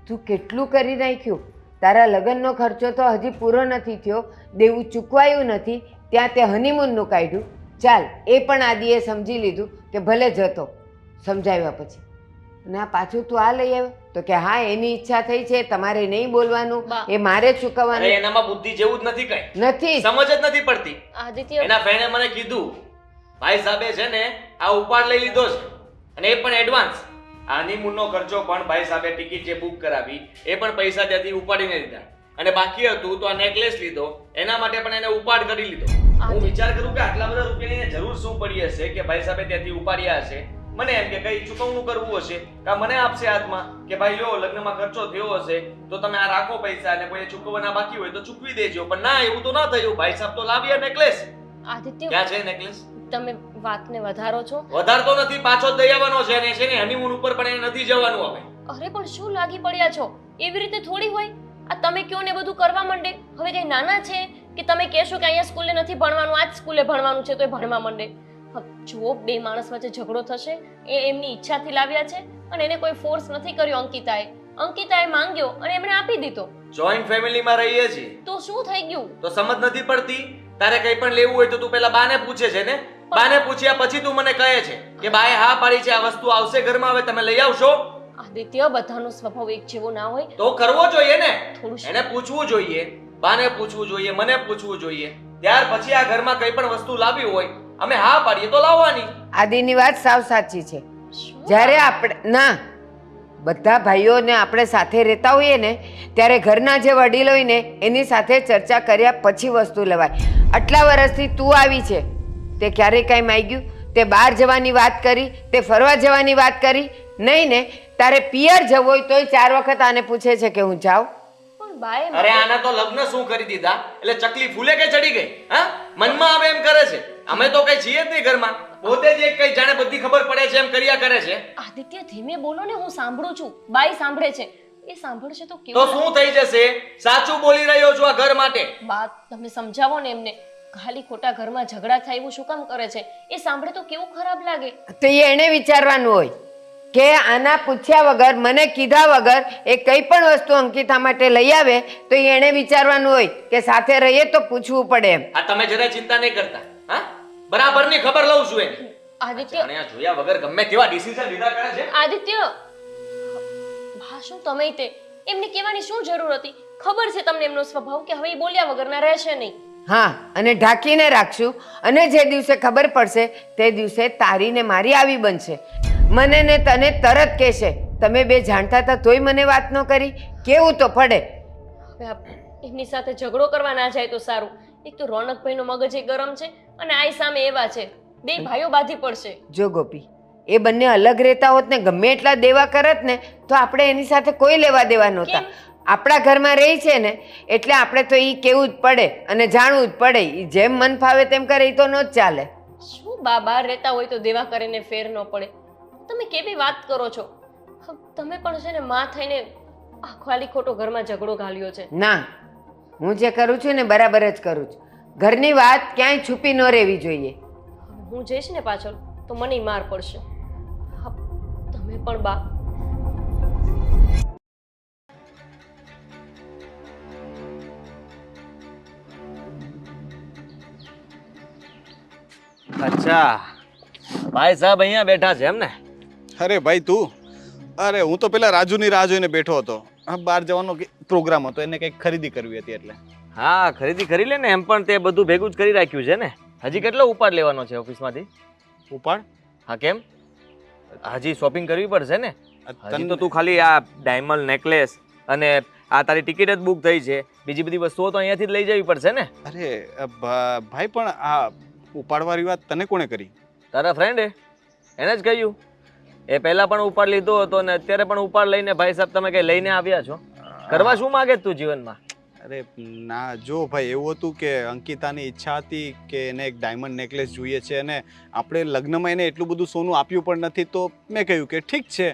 તું કેટલું કરી નાખ્યું. તારા લગ્નનો ખર્ચો તો હજી પૂરો નથી થયો, દેવું ચૂકવાયું નથી, ત્યાં તે હનીમૂનનું કાઢ્યું. ચાલ, એ પણ આદિએ સમજી લીધું કે ભલે જતો, સમજાવ્યા પછી. અને આ પાછું તું આ લઈ આવ્યો તો કે હા એની ઈચ્છા થઈ છે, તમારે નહીં બોલવાનું, એ મારે જ અરે ચૂકવવાનું. એનામાં બુદ્ધિ જેવું જ નથી કઈ. નથી. સમજ જ નથી પડતી. આદિત્ય એના ફ્રેન્ડે મને કીધું ભાઈ સાહેબે છે ને આ ઉપાડ લઈ લીધો છે, અને એ પણ એડવાન્સ. આ હનીમૂનનો ખર્ચો પણ ભાઈ સાહેબે ટિકિટ જે બુક કરાવી એ પણ પૈસા ત્યાંથી ઉપાડીને લીધા, અને બાકી હતું તો આ નેકલેસ લીધો, એના માટે પણ એને ઉપાડ કરી લીધો. હું વિચાર કરું કે આટલા બધા રૂપિયાની એને જરૂર શું પડી હશે કે ભાઈ સાહેબે ત્યાંથી ઉપાડ્યા હશે. મને એમ કે કઈ ચૂકવણું કરવું હશે, કા મને આપશે હાથમાં કે ભાઈ લો લગ્નમાં ખર્ચો થયો હશે તો તમે આ રાખો પૈસા, અને કોઈ ચૂકવવાના બાકી હોય તો ચૂકવી દેજો. પણ ના, એવું તો ના થયું. ભાઈ સાહેબ તો લાવ્યા નેકલેસ. આદિત્ય ક્યાં છે નેકલેસ? તમે વાતને વધારો છો. વધારતો નથી, પાછો જ દઈ આવવાનો છે, અને છે ને હનીમૂન ઉપર પણ એને નથી જવાનું હવે. અરે પણ શું લાગી પડ્યા છો? એવી રીતે થોડી હોય. આ તમે કયો ને બધું કરવા માંડે. હવે કઈ નાના છે કે તમે કહેશો કે અહીંયા સ્કૂલે નથી ભણવાનું, આ જ સ્કૂલે ભણવાનું છે તો એ ભણવા માંડે. જો બે માણસ વચ્ચે ઝઘડો થશે, એ એમની ઈચ્છાથી લાવ્યા છે અને એને કોઈ ફોર્સ નથી કર્યો. અંકિતાએ માંગ્યો અને એમણે આપી દીધો. જોઈન્ટ ફેમિલીમાં રહીએ છીએ તો શું થઈ ગયું? તો સમજ નથી પડતી. તારે કંઈ પણ લેવું હોય તો તું પહેલા બાને પૂછે છે ને, બાને પૂછ્યા પછી તું મને કહે છે કે બાએ હા પાડી છે, આ વસ્તુ આવશે ઘરમાં, હવે તમે લઈ આવશો. આદિત્ય, બધાનો સ્વભાવ એક જેવો ના હોય. તો કરવો જોઈએ ને, થોડું એને પૂછવું જોઈએ, બાને પૂછવું જોઈએ, મને પૂછવું જોઈએ. ત્યાર પછી આ ઘરમાં કંઈ પણ વસ્તુ લાવી હોય અમે હા પાડીએ તો લાવવાની. આદિની વાત સાવ સાચી છે. શું? જ્યારે આપણે બધા ભાઈઓને આપણે સાથે રહેતા હોઈએ ને ત્યારે ઘરના જે વડીલ હોય ને એની સાથે ચર્ચા કર્યા પછી વસ્તુ લેવાય. આટલા વર્ષથી તું આવી છે, તે ક્યારેય કાંઈ માંગ્યું? તે બહાર જવાની વાત કરી, તે ફરવા જવાની વાત કરી નહીં ને? તારે પિયર જવું હોય તોય 4 વખત આને પૂછે છે કે હું જાઉં. પણ બાએ અરે આના તો લગ્ન શું કરી દીધા એટલે ચકલી ફૂલે કે ચડી ગઈ? હા, મનમાં આવે એમ કરે છે. અમે તો કઈ છીએ જ નહીં ઘરમાં, પોતે જ એક કઈ જાણે બધી ખબર પડે છે એમ કર્યા કરે છે. આદિત્ય, ધીમે બોલો ને, હું સાંભળું છું. બાઈ સાંભળે છે. એ સાંભળશે તો તો કેવું? શું થઈ જશે? સાચું બોલી રહ્યો છું આ ઘર માટે. બા, તમે સમજાવો ને એમને. ખાલી ખોટા ઘરમાં ઝઘડા થાય એવું શું કામ કરે છે? એ સાંભળે તો કેવું ખરાબ લાગે. તો એને વિચારવાનું હોય કે આના પૂછ્યા વગર, મને કીધા વગર એ કઈ પણ વસ્તુ અંકિતા માટે લઈ આવે તો એને વિચારવાનું હોય કે સાથે રહીએ તો પૂછવું પડે એમ. આ તમે જરાય ચિંતા નહીં કરતા. હા, બરાબરની ખબર લઉં છું એની. આદિત્ય, જાણે આ જોયા વગર ગમે કેવા ડિસિઝન લીધા કરે છે. આદિત્ય, બા શું તમે તે એમને કહેવાની શું જરૂર હતી? ખબર છે તમને એમનો સ્વભાવ કે હવે એ બોલ્યા વગરના રહેશે નહીં. હા, અને ઢાંકીને રાખશું અને જે દિવસે ખબર પડશે તે દિવસે તારી ને મારી આવી બનશે. મને ને તને તરત કહેશે તમે બે જાણતા હતા તોય મને વાત ન કરી. કેવું તો પડે. હવે એમની સાથે ઝઘડો કરવા ના જાય તો સારું. એક તો રોનકભાઈનો મગજ એ ગરમ છે અને આઈ સામે એવા છે. બે ભાઈઓ બાધી પડશે. જો ગોપી, એ બંને અલગ રહેતા હોત ને ગમે એટલા દેવા કરત ને તો આપણે એની સાથે કોઈ લેવા દેવા નહોતા. આપણા ઘરમાં રહી છે ને એટલે આપણે તો એ કેવું જ પડે અને જાણવું જ પડે. ઈ જેમ મન ફાવે તેમ કરે એ તો ન જ ચાલે. શું બા બહાર રહેતા હોય તો દેવા કરીને ફેર ન પડે? તમે કેવી વાત કરો છો? તમે પણ છે ને માં થઈને ખાલી ખોટો ઘરમાં ઝઘડો ઘાલ્યો છે. ના, હું જે કરું છું ને બરાબર જ કરું છું. ઘરની વાત ક્યાંય છુપી ન રહેવી જોઈએ. હું જઈશ ને પાછળ તો મને માર પડશે. તમે પણ બા. અચ્છા, ભાઈ સાહેબ અહીંયા બેઠા છે એમ ને? અરે ભાઈ તું, અરે હું તો પેલા રાજુની રાહ જોઈને બેઠો હતો. બહાર જવાનો પ્રોગ્રામ હતો, એને કંઈક ખરીદી કરવી હતી એટલે. હા, ખરીદી કરી લે ને. એમ પણ તે બધું ભેગું જ કરી રાખ્યું છે ને. હજી કેટલો ઉપાડ લેવાનો છે ઓફિસમાંથી? ઉપાડ? હા, કેમ? હજી શોપિંગ કરવી પડશે ને. હજી તો તું ખાલી આ ડાયમંડ નેકલેસ અને આ તારી ટિકિટ જ બુક થઈ છે. બીજી બધી વસ્તુઓ તો અહીંયાથી જ લઈ જવી પડશે ને. અરે ભાઈ, પણ આ ઉપાડવાળી વાત તને કોણે કરી? તારા ફ્રેન્ડે એને જ કહ્યું. એ પહેલા પણ ઉપાડ લીધો હતો ને અત્યારે પણ ઉપાડ લઈને ભાઈ સાહેબ તમે કઈ લઈને આવ્યા છો? કરવા શું માંગે તું જીવનમાં? અરે ના, જો ભાઈ એવું હતું કે અંકિતાની ઈચ્છા હતી કે એને એક ડાયમંડ નેકલેસ જોઈએ છે અને આપણે લગ્નમાં એને એટલું બધું સોનું આપ્યું પણ નથી, તો મેં કહ્યું કે ઠીક છે,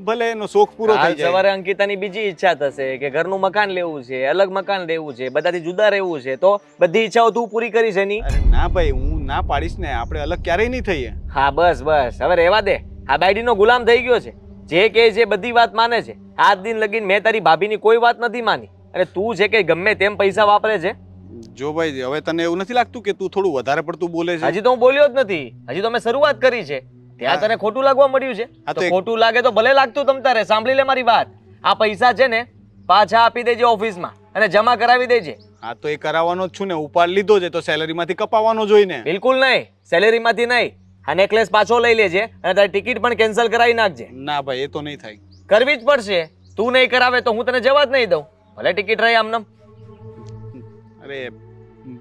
ભલે એનો શોખ પૂરો થઈ જાય. સવારે અંકિતાની બીજી ઈચ્છા થશે કે ઘરનું મકાન લેવું છે, અલગ મકાન લેવું છે, બધાથી જુદા રહેવું છે, તો બધી ઈચ્છાઓ તું પૂરી કરી છે ની? અરે ના ભાઈ, હું ના પાડીશ ને, આપણે અલગ ક્યારેય નહીં થઈએ. હા, બસ બસ હવે રહેવા દે. આ બાયડીનો ગુલામ થઈ ગયો છે. જે કહે છે બધી વાત માને છે. આજ દિન લગીને મેં તારી ભાભીની કોઈ વાત નથી માની અને તું છે કે ગમે તેમ પૈસા વાપરે છે. જો ભાઈ, હવે તને એવું નથી લાગતું કે તું થોડું વધારે પડતું બોલે છે? હજી તો હું બોલ્યો જ નથી. હજી તો મેં શરૂઆત કરી છે. ત્યાં તને ખોટું લાગવા મળ્યું છે. તો ખોટું લાગે તો ભલે લાગતું તમ તારે. સાંભળી લે મારી વાત. આ પૈસા છે ને પાછા આપી દેજે ઓફિસમાં અને જમા કરાવી દેજે. હા, તો એ કરાવવાનો જ છું ને. ઉપાડ લીધો છે તો સેલેરીમાંથી કપાવવાનો જોઈને. બિલકુલ નહીં, સેલેરીમાંથી નહીં. આ નેકલેસ પાછો લઈ લેજે અને તારી ટિકિટ પણ કેન્સલ કરાવી નાખજે. ના ભાઈ, એ તો નહીં થાય. કરવી જ પડશે. તું નહીં કરાવે તો હું તને જવા જ નહીં દઉં. ભલે ટિકિટ રહી આમનામ. અરે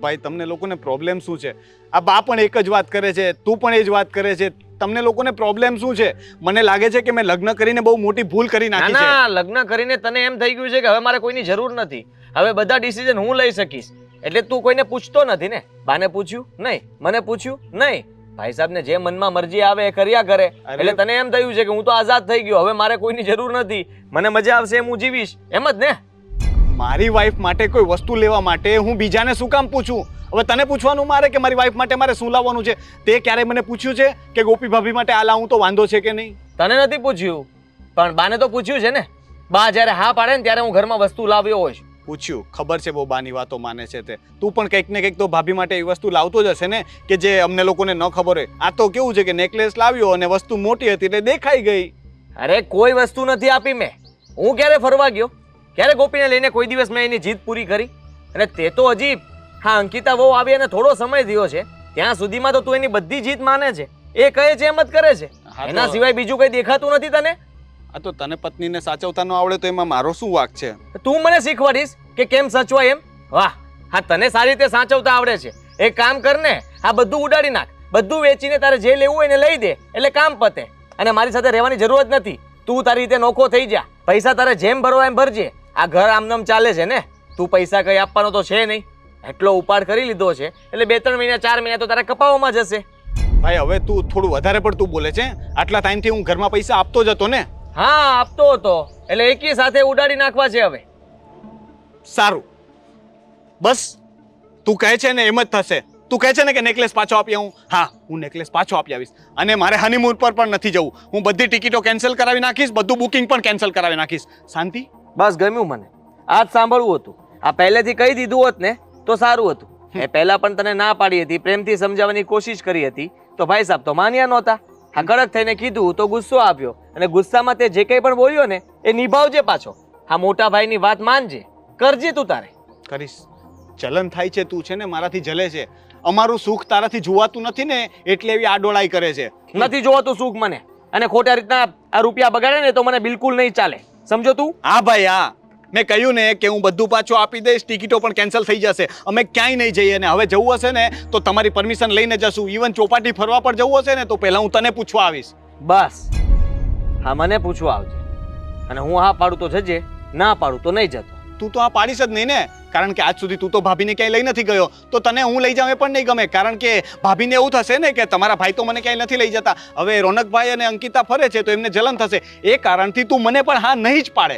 ભાઈ, તમને લોકોને પ્રોબ્લેમ શું છે? આ બા પણ એક જ વાત કરે છે, તું પણ એ જ વાત કરે છે. તમને લોકોને પ્રોબ્લેમ શું છે? મને લાગે છે કે મેં લગ્ન કરીને બહુ મોટી ભૂલ કરી નાખી છે. ના, લગ્ન કરીને તને એમ થઈ ગયું છે કે હવે મારે કોઈની જરૂર નથી. હવે બધા ડિસિઝન હું લઈ શકીશ. એટલે તું કોઈને પૂછતો નથી ને. બાને પૂછ્યું નહીં, મને પૂછ્યું નહીં. ભાઈ સાહેબને જે મનમાં મરજી આવે એ કર્યા કરે. એટલે તને એમ થયું છે કે હું તો આઝાદ થઈ ગયો, હવે મારે કોઈની જરૂર નથી, મને મજા આવશે એમ હું જીવીશ, એમ જ ને? મારી વાઈફ માટે કોઈ વસ્તુ લેવા માટે હું બીજાને શું કામ પૂછું? હવે તને પૂછવાનું મારે કે મારી વાઈફ માટે મારે શું લાવવાનું છે? તે ક્યારે મને પૂછ્યું છે કે ગોપી ભાભી માટે આ લાવું તો વાંધો છે કે નહીં? તને નથી પૂછ્યું, પણ બાને તો પૂછ્યું છે ને. બા જ્યારે હા પાડે ને ત્યારે હું ઘરમાં વસ્તુ લાવ્યો હોઈશ. પૂછ્યું, ખબર છે બહુ બાની વાતો માને છે તે. તું પણ કંઈક ને કંઈક તો ભાભી માટે એવી વસ્તુ લાવતો જ હશે ને કે જે અમને લોકોને ન ખબર હોય. આ તો કેવું છે કે નેકલેસ લાવ્યો અને વસ્તુ મોટી હતી એટલે દેખાઈ ગઈ. અરે કોઈ વસ્તુ નથી આપી મેં. હું ક્યારે ફરવા ગયો? ક્યારે ગોપીને લઈને કોઈ દિવસ મેં એની જીદ પૂરી કરી? અને તે તો હજી હા અંકિતા વહુ આવી અને થોડો સમય થયો છે, ત્યાં સુધીમાં તો તું એની બધી જીદ માને છે. એ કહે છે એમ જ કરે છે. એના સિવાય બીજું કંઈ દેખાતું નથી તને? આ તો તને પત્નીને સાચવતા ન આવડે તો એમાં મારો શું વાંક છે? તું મને શીખવાડીશ કે કેમ સાચવાય એમ? વાહ, હા તને સારી રીતે સાચવતા આવડે છે. એક કામ કર ને, આ બધું ઉડાડી નાખ, બધું વેચીને તારે જે લેવું હોય એને લઈ દે, એટલે કામ પતે. અને મારી સાથે રહેવાની જરૂર જ નથી. તું તારી રીતે નોખો થઈ જા. પૈસા તારે જેમ ભરવા એમ ભરજે. આ ઘર આમનામ ચાલે છે ને, તું પૈસા કઈ આપવાનો તો છે નહીં. એટલો ઉપાડ કરી લીધો છે એટલે 2-3 મહિના 4 મહિના તો તારા કપાવામાં જશે. ભાઈ હવે તું થોડું વધારે પડતું બોલે છે. આટલા ટાઈમથી હું ઘરમાં પૈસા આપતો જ હતો ને. હા આપતો હતો, એટલે એકી સાથે ઉડાડી નાખવા છે હવે. સારું, બસ તું કહે છે ને એમ જ થશે. તું કહે છે ને કે નેકલેસ પાછો આપી આવું. હા, હું નેકલેસ પાછો આપી આવીશ. અને મારે હનીમૂન પર પણ નથી જવું. હું બધી ટિકિટો કેન્સલ કરાવી નાખીશ, બધું બુકિંગ પણ કેન્સલ કરાવી નાખીશ. શાંતિ? બસ ગમ્યું મને. આ જ સાંભળવું હતું. આ પહેલેથી કહી દીધું હોત ને તો સારું હતું. એ પહેલા પણ તને ના પાડી હતી, પ્રેમથી સમજાવવાની કોશિશ કરી હતી, તો ભાઈ સાહેબ તો માન્યા નહોતા. આ કડક થઈને કીધું તો ગુસ્સો આવ્યો, અને ગુસ્સામાં તે જે કંઈ પણ બોલ્યો ને એ નિભાવજે પાછો. આ મોટા ભાઈની વાત માનજે, કરજે તું તારે. કરીશ. જલન થાય છે, તું છે ને મારાથી જલે છે. અમારું સુખ તારાથી જોવાતું નથી ને એટલે એવી આડોળાઈ કરે છે. નથી જોવાતું સુખ મને, અને ખોટા રીતના આ રૂપિયા બગાડે ને તો મને બિલકુલ નહીં ચાલે. સમજો તું? હા ભાઈ હા, મેં કહ્યું ને કે હું બધું પાછું આપી દઈશ, ટિકિટો પણ કેન્સલ થઈ જશે. અમે ક્યાંય નહીં જઈએ ને હવે જવું હશે ને તો તમારી પરમિશન લઈને જશું. ઇવન ચોપાટી ફરવા પર જવું હશે ને તો પહેલા હું તને પૂછવા આવીશ. બસ હા, મને પૂછવા આવજે, અને હું હા પાડું તો જજે, ના પાડું તો નહીં જતો. તું તો આ પાડીશ જ નહીં ને, કારણ કે આજ સુધી તું તો ભાભીને ક્યાંય લઈ નથી ગયો. તો તને હું લઈ જાઉં એ પણ નહીં ગમે, કારણ કે ભાભીને એવું થશે ને કે તમારા ભાઈ તો મને ક્યાંય નથી લઈ જતા. હવે રોનકભાઈ અને અંકિતા ફરે છે તો એમને જલન થશે. એ કારણથી તું મને પણ હા નહીં જ પાડે.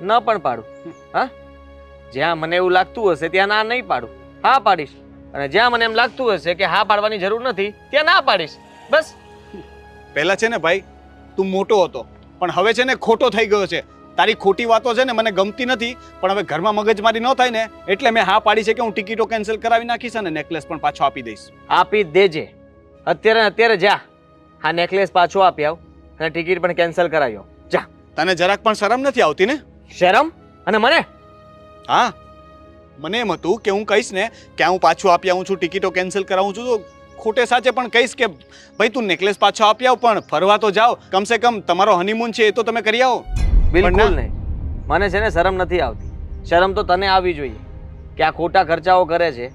ન પણ પાડું. હા, જ્યાં મને એવું લાગતું હશે ત્યાં ના નહીં પાડું, હા પાડીશ. અને જ્યાં મને એમ લાગતું હશે કે હા પાડવાની જરૂર નથી ત્યાં ના પાડીશ. બસ. પહેલા છે ને ભાઈ તું મોટો હતો, પણ હવે છે ને ખોટો થઈ ગયો છે. તારી ખોટી વાતો છે ને મને ગમતી નથી, પણ હવે ઘરમાં મગજમારી ન થાય ને એટલે મેં હા પાડી છે કે હું ટિકિટો કેન્સલ કરાવી નાખીશ અને નેકલેસ પણ પાછો આપી દઈશ. આપી જ દેજે. અત્યારે જા, હા નેકલેસ પાછો આપી આવ અને ટિકિટ પણ કેન્સલ કરાવ્યો. જા. તને જરાક પણ શરમ નથી આવતી ને? શરમ? અને મને? હા, મને એમ હતું કે હું કહીશ ને કે હું પાછું આપી આવું છું, ટિકિટો કેન્સલ કરાવું છું, તો ખોટે સાચે પણ કહીશ કે ભાઈ તું નેકલેસ પાછો આપી આવ, પણ ફરવા તો જાઓ, કમસે કમ તમારો હનીમૂન છે એ તો તમે કરી આવો. બિલકુલ નહીં. મને છે ને શરમ નથી આવતી. શરમ તો તને આવવી જોઈએ કે આ ખોટા ખર્ચાઓ કરે છે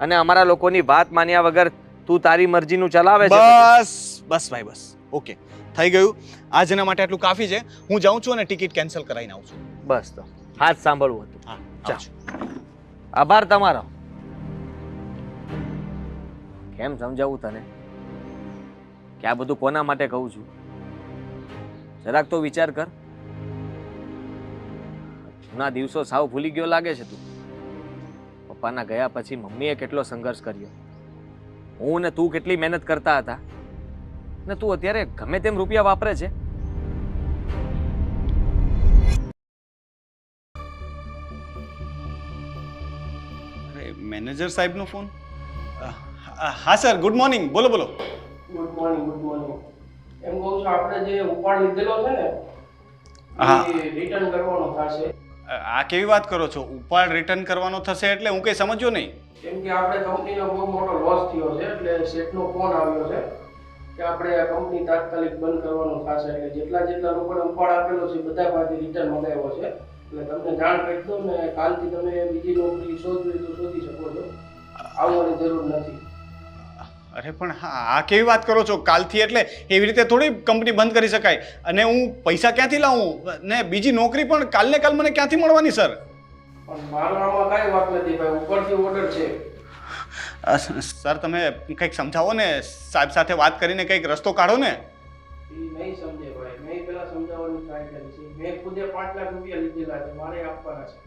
અને અમારા લોકોની વાત માન્યા વગર તું તારી મરજીનું ચલાવે છે. બસ બસ ભાઈ બસ, ઓકે થઈ ગયું. આજના માટે આટલું કાફી છે. હું જાઉં છું અને ટિકિટ કેન્સલ કરાવીને આવું છું. બસ તો હાથ સાંભળવું હતું. હા ચાલ. ચાલ. આભાર તમારો. કેમ સમજાવું તને કે આ બધું કોના માટે કહું છું? જરાક તો વિચાર કર. જૂના દિવસો સાવ ભૂલી ગયો લાગે છે તું. પપ્પાના ગયા પછી મમ્મીએ કેટલો સંઘર્ષ કર્યો, હું ને તું કેટલી મહેનત કરતા હતા, ને તું અત્યારે ગમે તેમ રૂપિયા વાપરે છે. મેનેજર સાહેબનો ફોન? હા સર, ગુડ મોર્નિંગ. બોલો બોલો. Good morning. એમ કહું છું આપણે જે ઉપાડ લીધેલો છે ને હા. એ રિટર્ન કરવાનો થશે. આ કેવી વાત કરો છો? ઉપાડ રિટર્ન કરવાનો થશે એટલે હું કંઈ સમજ્યો નહીં. કેમ કે આપણે કંપનીનો બહુ મોટો લોસ થયો છે એટલે શેઠનો ફોન આવ્યો છે કે આપણે આ કંપની તાત્કાલિક બંધ કરવાનો થશે. એટલે જેટલા લોકોને ઉપાડ આપેલો છે બધા પાસેથી રિટર્ન મંગાવ્યો છે. એટલે તમને જાણ કરી દો ને કાલથી તમે બીજી નોકરી શોધવી તો શોધી શકો છો, આવવાની જરૂર નથી. અરે પણ આ કેવી વાત કરો છો? કાલથી એટલે એવી રીતે થોડી કંપની બંધ કરી શકાય. અને હું પૈસા ક્યાંથી લાવું ને બીજી નોકરી પણ કાલને કાલ મને ક્યાંથી મળવાની સર? પણ મારવામાં કાંઈ વાત નથી ભાઈ, ઉપરથી ઓર્ડર છે. સર તમે કંઈક સમજાવો ને, સાહેબ સાથે વાત કરીને કંઈક રસ્તો કાઢો ને. એ નહીં સમજે ભાઈ, મેં પેલા સમજાવવાની ટ્રાય કરી છે. મેં ખુદે 5 લાખ રૂપિયા લીધેલા છે, મારે આપવાના છે.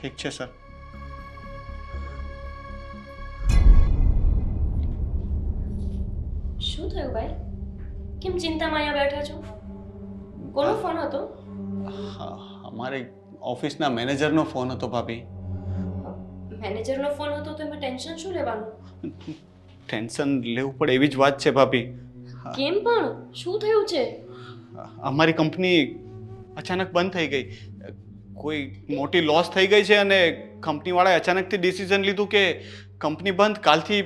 ઠીક છે સર. શું થયું ભાઈ? કેમ ચિંતામાં અહીંયા બેઠા છો? કોનો ફોન હતો? અમારે ઓફિસના મેનેજરનો ફોન હતો ભાભી. મેનેજરનો ફોન હતો તો એમાં ટેન્શન શું લેવાનું? ટેન્શન લેવું પડે એવી જ વાત છે ભાભી. કેમ પણ? શું થયું છે? અમારી કંપની અચાનક બંધ થઈ ગઈ. કોઈ મોટી લોસ થઈ ગઈ છે અને કંપનીવાળાએ અચાનકથી ડિસિઝન લીધું કે કંપની બંધ, કાલથી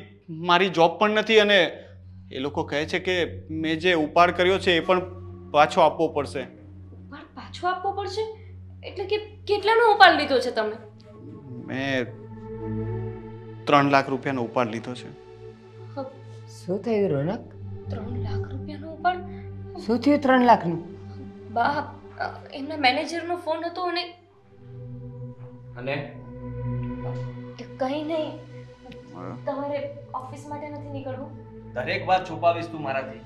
મારી જોબ પણ નથી અને એ લોકો કહે છે કે મેં જે ઉપાડ કર્યો છે એ પણ પાછો આપવો પડશે. ઉપાડ પાછો આપવો પડશે? એટલે કે કેટલાનો ઉપાડ લીધો છે તમે? મેં 3 લાખ રૂપિયાનો ઉપાડ લીધો છે. શું થયું રોનક? 3 લાખ રૂપિયાનો ઉપાડ? શું થયું 3 લાખનું? બા, એમના મેનેજરનો ફોન હતો અને કંઈ નહીં. તમારે ઓફિસ માટે નથી નીકળવું? દરેક વાત છુપાવીશ તું મારાથી.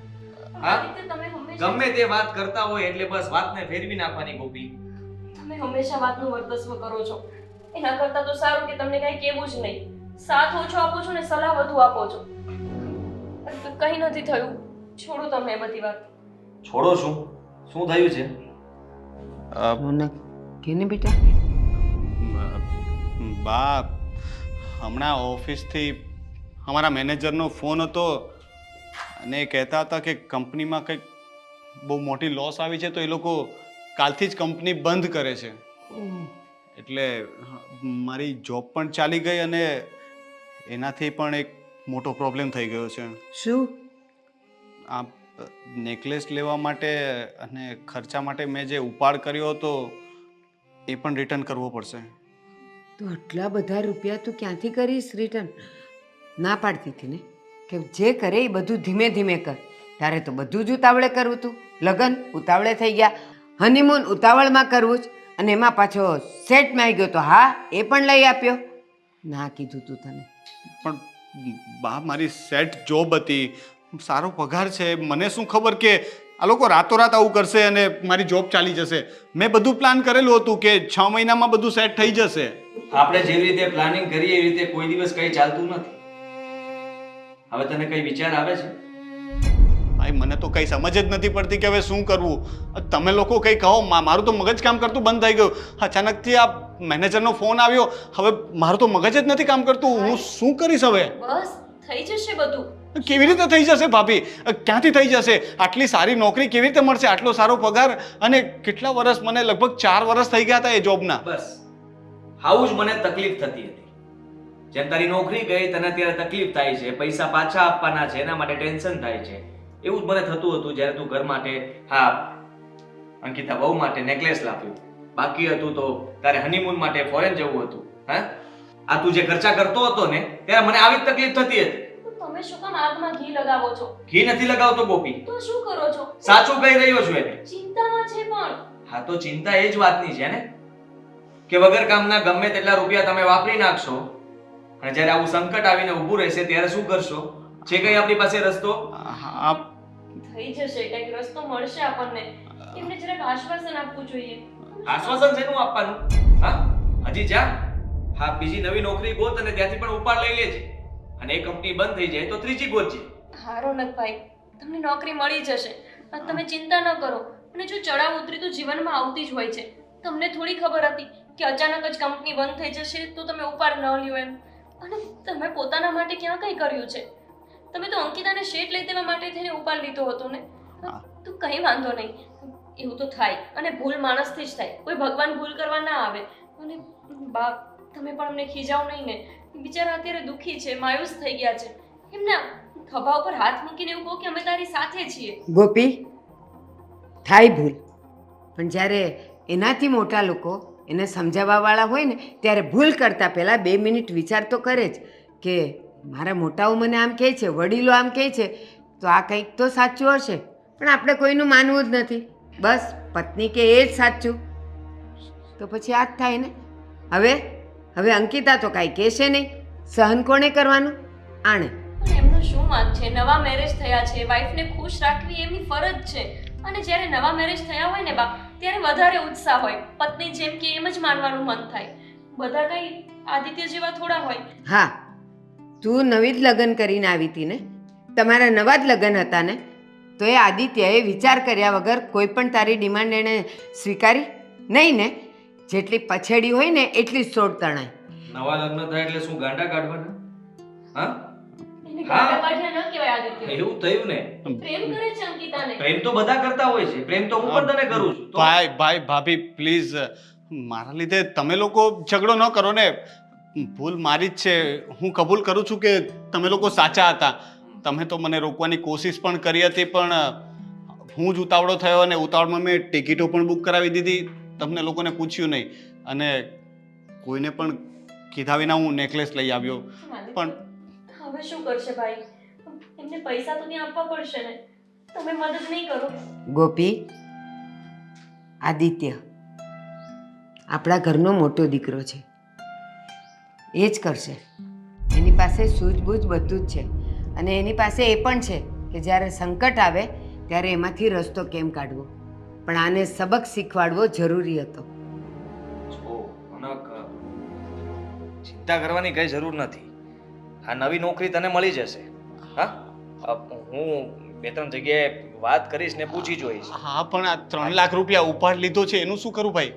આ રીતે તમે હંમેશા ગમે તે વાત કરતા હોય એટલે બસ વાતને ફેરવી નાખવાની ગોપી. તમે હંમેશા વાતનું વર્ચસ્વ કરો છો. એના કરતાં તો સારું કે તમને કાંઈ કહેવું જ નહીં. સાથ ઓછો આપો છો ને સલાહ વધુ આપો છો. કંઈ નથી થયું. છોડો તમે એ બધી વાત. છોડો શું? શું થયું છે? રોનક કેને બેટા? બા, હમણાં ઓફિસથી અમારા મેનેજરનો ફોન હતો અને એ કહેતા હતા કે કંપનીમાં કંઈક બહુ મોટી લોસ આવી છે તો એ લોકો કાલથી જ કંપની બંધ કરે છે. એટલે મારી જોબ પણ ચાલી ગઈ અને એનાથી પણ એક મોટો પ્રોબ્લેમ થઈ ગયો છે. શું? આ નેકલેસ લેવા માટે અને ખર્ચા માટે મેં જે ઉપાડ કર્યો હતો એ પણ રિટર્ન કરવો પડશે. તો આટલા બધા રૂપિયા તું ક્યાંથી કરીશ રિટર્ન? ના પાડતી હતી ને કે જે કરે એ બધું ધીમે ધીમે કર. તારે તો બધું જ ઉતાવળે કરવું હતું. લગ્ન ઉતાવળે થઈ ગયા, હનીમૂન ઉતાવળમાં કરવું જ, અને એમાં પાછો સેટ માં ગયો તો હા એ પણ લઈ આપ્યો. ના કીધું તું તને. પણ બા, મારી સેટ જોબ હતી, સારો પગાર છે. મને શું ખબર કે આ લોકો રાતોરાત આવું કરશે અને મારી જોબ ચાલી જશે. મેં બધું પ્લાન કરેલું હતું કે 6 મહિનામાં બધું સેટ થઈ જશે. આપણે જેવી રીતે પ્લાનિંગ કરીએ એવી રીતે કોઈ દિવસ કંઈ ચાલતું નથી. હવે તને કઈ વિચાર આવે છે? ભાઈ, મને તો કંઈ સમજ જ નથી પડતી કે હવે શું કરવું. તમે લોકો કંઈ કહો. મારું તો મગજ કામ કરતું બંધ થઈ ગયું. અચાનકથી આ મેનેજરનો ફોન આવ્યો. હવે મારું તો મગજ જ નથી કામ કરતું. હું શું કરીશ હવે? બસ થઈ જશે બધું. કેવી રીતે થઈ જશે ભાભી? ક્યાંથી થઈ જશે? આટલી સારી નોકરી કેવી રીતે મળશે? આટલો સારો પગાર અને કેટલા વર્ષ, મને લગભગ 4 વર્ષ થઈ ગયા હતા એ જોબના. બસ આવું જ મને તકલીફ થતી હતી. જેમ તારી નોકરી ગઈ તને ત્યારે તકલીફ થાય છે, પૈસા પાછા આપવાના છે એના માટે ટેન્શન થાય છે. એવું જ મને થતું હતું જ્યારે તું ઘર માટે, હા અંકિતા બહુ માટે નેકલેસ લાવ્યું. બાકી હતું તો તારે હનીમૂન માટે ફોરેન જવું હતું. હા, આ તું જે ખર્ચા કરતો હતો ને ત્યારે મને આવી જ તકલીફ થતી હતી. તમે શું કામ આગમાં ઘી લગાવો છો? ઘી નથી લગાવતો ગોપી, તો શું કરો છો? સાચું કહી રહ્યો છું એને. ચિંતામાં છે પણ. હા તો ચિંતા એ જ વાતની છે ને કે વગર કામના ગમે તેટલા રૂપિયા તમે વાપરી નાખશો અને જ્યારે આવું સંકટ આવીને ઊભું રહેશે ત્યારે શું કરશો? છે કઈ આપણી પાસે રસ્તો? થઈ જશે, કંઈક રસ્તો મળશે આપણને. એમને જરાક આશ્વાસન આપવું જોઈએ. આશ્વાસન શેનું આપવાનું? હા, હજી જા. હા, બીજી નવી નોકરી ગોત અને ત્યાંથી પણ ઉપાડ લઈ લેજે. અને એ કંપની બંધ થઈ જાય તો ત્રીજી ગોતજે. હા રોનકભાઈ, તમને નોકરી મળી જશે. તમે ચિંતા ન કરો. અને જો ચડાવ ઉતરી તો જીવનમાં આવતી જ હોય છે. તમને થોડી ખબર હતી કે અચાનક જ કંપની બંધ થઈ જશે તો તમે ઉપાડ ન લ્યો એમ. અને તમે પોતાના માટે ક્યાં કંઈ કર્યું છે? તમે તો અંકિતાને શેઠ લઈ દેવા માટે થઈને ઉપાડ લીધો હતો ને. તો કંઈ વાંધો નહીં, એવું તો થાય અને ભૂલ માણસથી જ થાય. કોઈ ભગવાન ભૂલ કરવા ના આવે. અને બા, તમે પણ અમને ખીજાવ નહીં ને. બિચારા અત્યારે દુઃખી છે, માયુસ થઈ ગયા છે. એમના ખભા ઉપર હાથ મૂકીને એવું કહો કે અમે તારી સાથે છીએ. ગોપી, થાય ભૂલ, પણ જ્યારે એનાથી મોટા લોકો એને સમજાવવાવાળા હોય ને ત્યારે ભૂલ કરતાં પહેલાં 2 મિનિટ વિચાર તો કરે જ કે મારા મોટાઓ મને આમ કહે છે, વડીલો આમ કહે છે, તો આ કંઈક તો સાચું હશે. પણ આપણે કોઈનું માનવું જ નથી. બસ પત્ની કે એ જ સાચું, તો પછી આ જ થાય ને. હવે અંકિતા તો કાંઈ કહેશે નહીં. સહન કોણે કરવાનું? આણે. પણ એમનું શું વાંક છે? નવા મેરેજ થયા છે, વાઈફને ખુશ રાખવી એમની ફરજ છે. અને જ્યારે નવા મેરેજ થયા હોય ને બા, ત્યારે વધારે ઉત્સાહ હોય. પત્ની જેમ કે એમ જ માનવાનું મન થાય. બધા કઈ આદિત્ય જેવા થોડા હોય. હા, તું નવી જ લગ્ન કરીને આવી હતી ને, તમારા નવા જ લગ્ન હતા ને, તો એ આદિત્યએ વિચાર કર્યા વગર કોઈ પણ તારી ડિમાન્ડ એણે સ્વીકારી નહીં ને? જેટલી પછેડી હોય ને એટલી જ સોડ તણાય. નવા લગ્ન થાય એટલે શું ગાંડા કાઢવાના? હા, એને ગાંડા કાઢ્યા ન કહેવાય આદિત્ય. એવું થયું ને. પ્રેમ કરે છે અંકિતાને. પ્રેમ તો બધા કરતા હોય છે, પ્રેમ તો હું પણ તને કરું છું. તો ભાઈ ભાભી પ્લીઝ મારા લીધે તમે લોકો ઝઘડો ન કરો ને. ભૂલ મારી જ છે. હું કબૂલ કરું છું કે તમે લોકો સાચા હતા. તમે તો મને રોકવાની કોશિશ પણ કરી હતી, પણ હું જ ઉતાવળો થયો અને ઉતાવળમાં મેં ટિકિટો પણ બુક કરાવી દીધી. તમને લોકોને પૂછ્યું નહીં અને કોઈને પણ કીધા વિના હું નેકલેસ લઈ આવ્યો. પણ હવે શું કરશે ભાઈ? એમને પૈસા તો ત્યાં આપવા પડશે ને. તમે મદદ નહીં કરો. ગોપી, આદિત્ય આપણા ઘરનો મોટો દીકરો છે, એ જ કરશે. એની પાસે સૂઝબૂઝ બધું જ છે અને એની પાસે એ પણ છે કે જ્યારે સંકટ આવે ત્યારે એમાંથી રસ્તો કેમ કાઢવો. પણ આને સબક શીખવાડવો જરૂરી હતો. જો, રોનક, ચિંતા કરવાની કઈ જરૂર નથી. આ નવી નોકરી તને મળી જશે. હા, હું 2-3 જગ્યાએ વાત કરીશ ને પૂછી જોઈશ. હા, પણ આ 3 લાખ રૂપિયા ઉપાડ લીધો છે એનું શું કરું ભાઈ?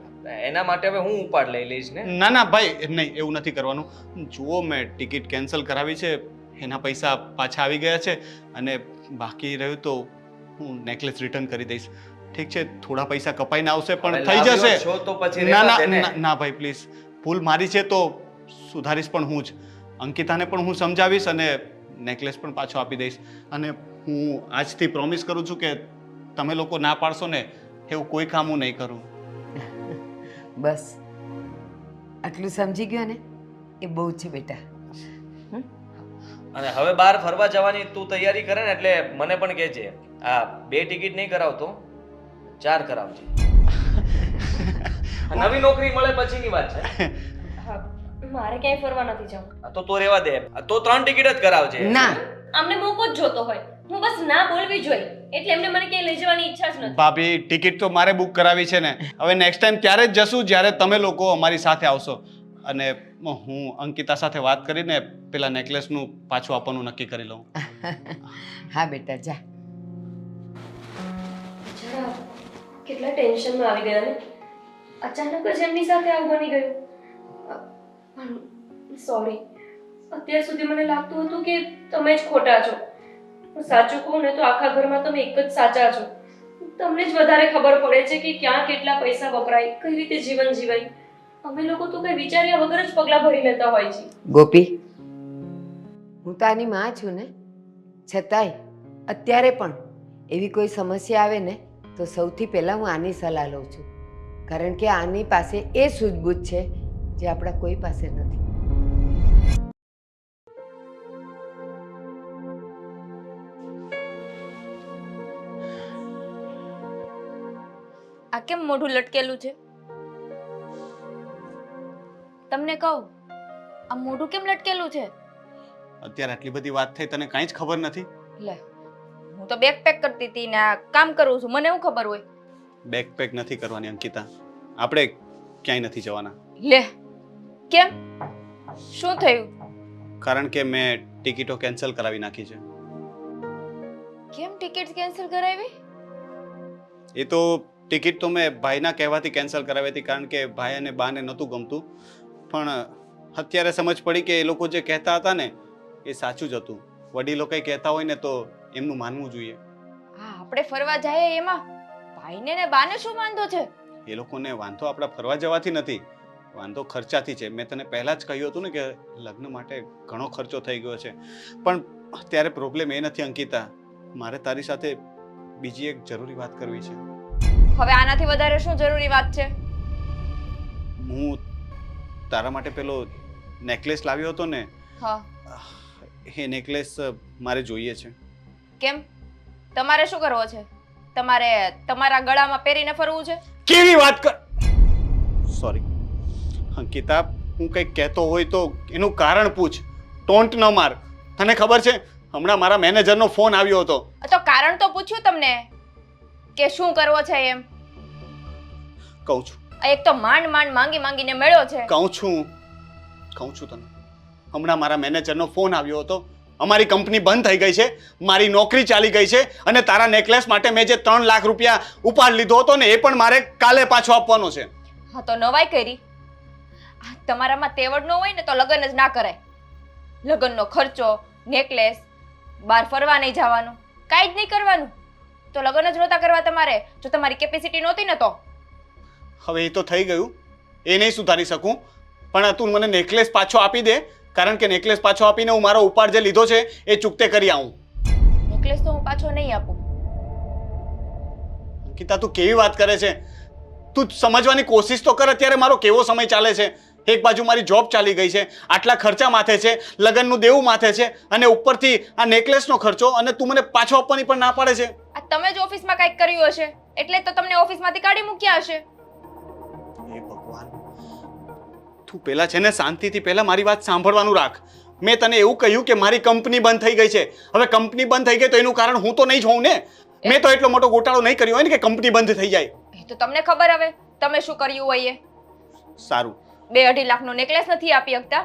એના માટે હવે હું ઉપાડ લઈ લઈશ ને. ના ના ભાઈ, નહીં, એવું નથી કરવાનું. જુઓ, મેં ટિકિટ કેન્સલ કરાવી છે, એના પૈસા પાછા આવી ગયા છે અને બાકી રહ્યું તો હું નેકલેસ રિટર્ન કરી દઈશ. ઠીક છે, થોડા પૈસા કપાઈને આવશે પણ હવે થઈ લાવ્યો જશે. છો તો પછી ના રહેવા દે ને. ના ભાઈ પ્લીઝ, ભૂલ મારી છે તો સુધારીશ પણ હું જ. અંકિતાને પણ હું સમજાવીશ અને નેકલેસ પણ પાછો આપી દઈશ. અને હું આજથી પ્રોમિસ કરું છું કે તમે લોકો ના પાડશો ને એવું કોઈ કામ હું નહીં કરું. બસ આટલું સમજી ગયો ને એ બહુ છે બેટા. અને હવે બહાર ફરવા જવાની તું તૈયારી કરે ને એટલે મને પણ કહેજે. આ 2 ટિકિટ નહીં કરાવતો, 4 કરાવજે. નવી નોકરી મળે પછીની વાત છે. હા, મારે ક્યાંય ફરવા નથી જવું. તો રહેવા દે. તો 3 ટિકિટ જ કરાવજે. ના, આમને મોકો જ જોતો હોય. હું બસ ના બોલવી જોઈએ એટલે એમને મને ક્યાંય લઈ જવાની ઈચ્છા જ નથી. ભાભી, ટિકિટ તો મારે બુક કરાવી છે ને. હવે નેક્સ્ટ ટાઈમ ત્યારે જ જશું જ્યારે તમે લોકો અમારી સાથે આવશો. અને હું અંકિતા સાથે વાત કરીને પેલા નેકલેસનું પાછું આપવાનું નક્કી કરી લઉં. હા બેટા જા. જરા કેટલા ટેન્શનમાં આવી ગયા ને. અચાનક જ એમની સાથે આવું બની ગયું. પણ સોરી, અત્યાર સુધી મને લાગતું હતું કે તમે જ ખોટા છો. હું સાચું કહું ને તો આખા ઘરમાં તમે એક જ સાચા છો. તમને જ વધારે ખબર પડે છે કે ક્યાં કેટલા પૈસા વપરાય, કઈ રીતે જીવન જીવાય. અમે લોકો તો કઈ વિચાર્યા વગર જ પગલાં ભરી લેતા હોય છે. ગોપી, હું તો આની માં છું ને, છતાંય અત્યારે પણ એવી કોઈ સમસ્યા આવે ને તો સૌથી પહેલાં હું આની સલાહ લઉં છું. કારણ કે આની પાસે એ સૂઝબૂઝ છે જે આપણા કોઈ પાસે નથી. આ કેમ મોઢું લટકેલું છે? તમને કહું, આ મોઢું કેમ લટકેલું છે? અત્યારે આટલી બધી વાત થઈ તને કાંઈ જ ખબર નથી? લે, હું તો બેગ પેક કરતી હતી ને આ કામ કરું છું, મને શું ખબર હોય? બેગ પેક નથી કરવાની અંકિતા, આપણે ક્યાંય નથી જવાના. લે, કેમ? શું થયું? કારણ કે મેં ટિકિટો કેન્સલ કરાવી નાખી છે. કેમ ટિકિટ કેન્સલ કરાવી? એ તો ટિકિટ તો મેં ભાઈના કહેવાથી કેન્સલ કરાવી હતી કારણ કે ભાઈ અને બાને નહોતું ગમતું. પણ અત્યારે સમજ પડી કે એ લોકો જે કહેતા હતા ને એ સાચું જ હતું. વડીલો કંઈ કહેતા હોય ને તો એમનું માનવું જોઈએ. હા, આપણે ફરવા જઈએ એમાં ભાઈને ને બાને શું વાંધો છે? એ લોકોને વાંધો આપણા ફરવા જવાથી નથી, વાંધો ખર્ચાથી છે. મેં તને પહેલાં જ કહ્યું હતું ને કે લગ્ન માટે ઘણો ખર્ચો થઈ ગયો છે. પણ અત્યારે પ્રોબ્લેમ એ નથી અંકિતા, મારે તારી સાથે બીજી એક જરૂરી વાત કરવી છે. હવે આનાથી વધારે શું જરૂરી વાત છે? હું તારા માટે પેલો નેકલેસ લાવ્યો હતો ને, હા, એ નેકલેસ મારે જોઈએ છે. કેમ? તમારે શું કરવો છે? તમારે તમારા ગળામાં પહેરીને ફરવું છે? કેવી વાત કર! સોરી અંકિતા, હું કંઈક કહેતો હોય તો એનું કારણ પૂછ, ટોન્ટ ન માર. તને ખબર છે હમણાં મારા મેનેજરનો ફોન આવ્યો હતો. તો કારણ તો પૂછ્યું તમને કે શું કરવો છે એમ. કહું છું. આ એક તો માંડ માંડ માંગી માંગીને મેળ્યો છે. કહું છું તને, હમણાં મારા મેનેજરનો ફોન આવ્યો હતો. અમારી કંપની બંધ થઈ ગઈ છે, મારી નોકરી ચાલી ગઈ છે અને તારા નેકલેસ માટે મેં જે 3 લાખ રૂપિયા ઉપાડ લીધો હતો ને એ પણ મારે કાલે પાછો આપવાનો છે. હા તો નવાઈ કરી. તમારામાં તેવડ ન હોય ને તો લગ્ન જ ના કરાય. લગ્નનો ખર્ચો, નેકલેસ, બહાર ફરવા નહીં જવાનું, કાંઈ જ નહીં કરવાનું. તો લગ્ન જ નહોતા કરવા તમારે, જો તમારી કેપેસિટી નહોતી ને તો. હવે એ તો થઈ ગયું, એ નહીં સુધારી શકું, પણ તું મને નેકલેસ પાછો આપી દે, કારણ કે નેકલેસ પાછો આપીને હું મારો ઉપાડ જે લીધો છે એ ચૂકતે કરી આવું. નેકલેસ તો હું પાછો નહીં આપું. અંકિતા, તું કેવી વાત કરે છે? તું સમજવાની કોશિશ તો કર. અત્યારે મારો કેવો સમય ચાલે છે. એક બાજુ મારી જોબ ચાલી ગઈ છે, આટલા ખર્ચા માથે છે, લગ્નનું દેવું માથે છે, અને ઉપરથી આ નેકલેસનો ખર્ચો, અને તું મને પાછો આપવાની પણ ના પાડે છે. આ તમે જ ઓફિસમાં કંઈક કર્યું હશે એટલે જ તો તમને ઓફિસમાંથી કાઢી મૂક્યા હશે. હે ભગવાન, તું પહેલા છે ને શાંતિથી પહેલા મારી વાત સાંભળવાનું રાખ. મેં તને એવું કહ્યું કે મારી કંપની બંધ થઈ ગઈ છે. હવે કંપની બંધ થઈ ગઈ તો એનું કારણ હું તો નહીં જ હોઉં ને. મેં તો એટલો મોટો ગોટાળો નહીં કર્યો હોય ને કે કંપની બંધ થઈ જાય. એ તો તમને ખબર હવે તમે શું કર્યું હોય એ. સારું, 2-2.5 લાખનો નેકલેસ નથી આપી શકતા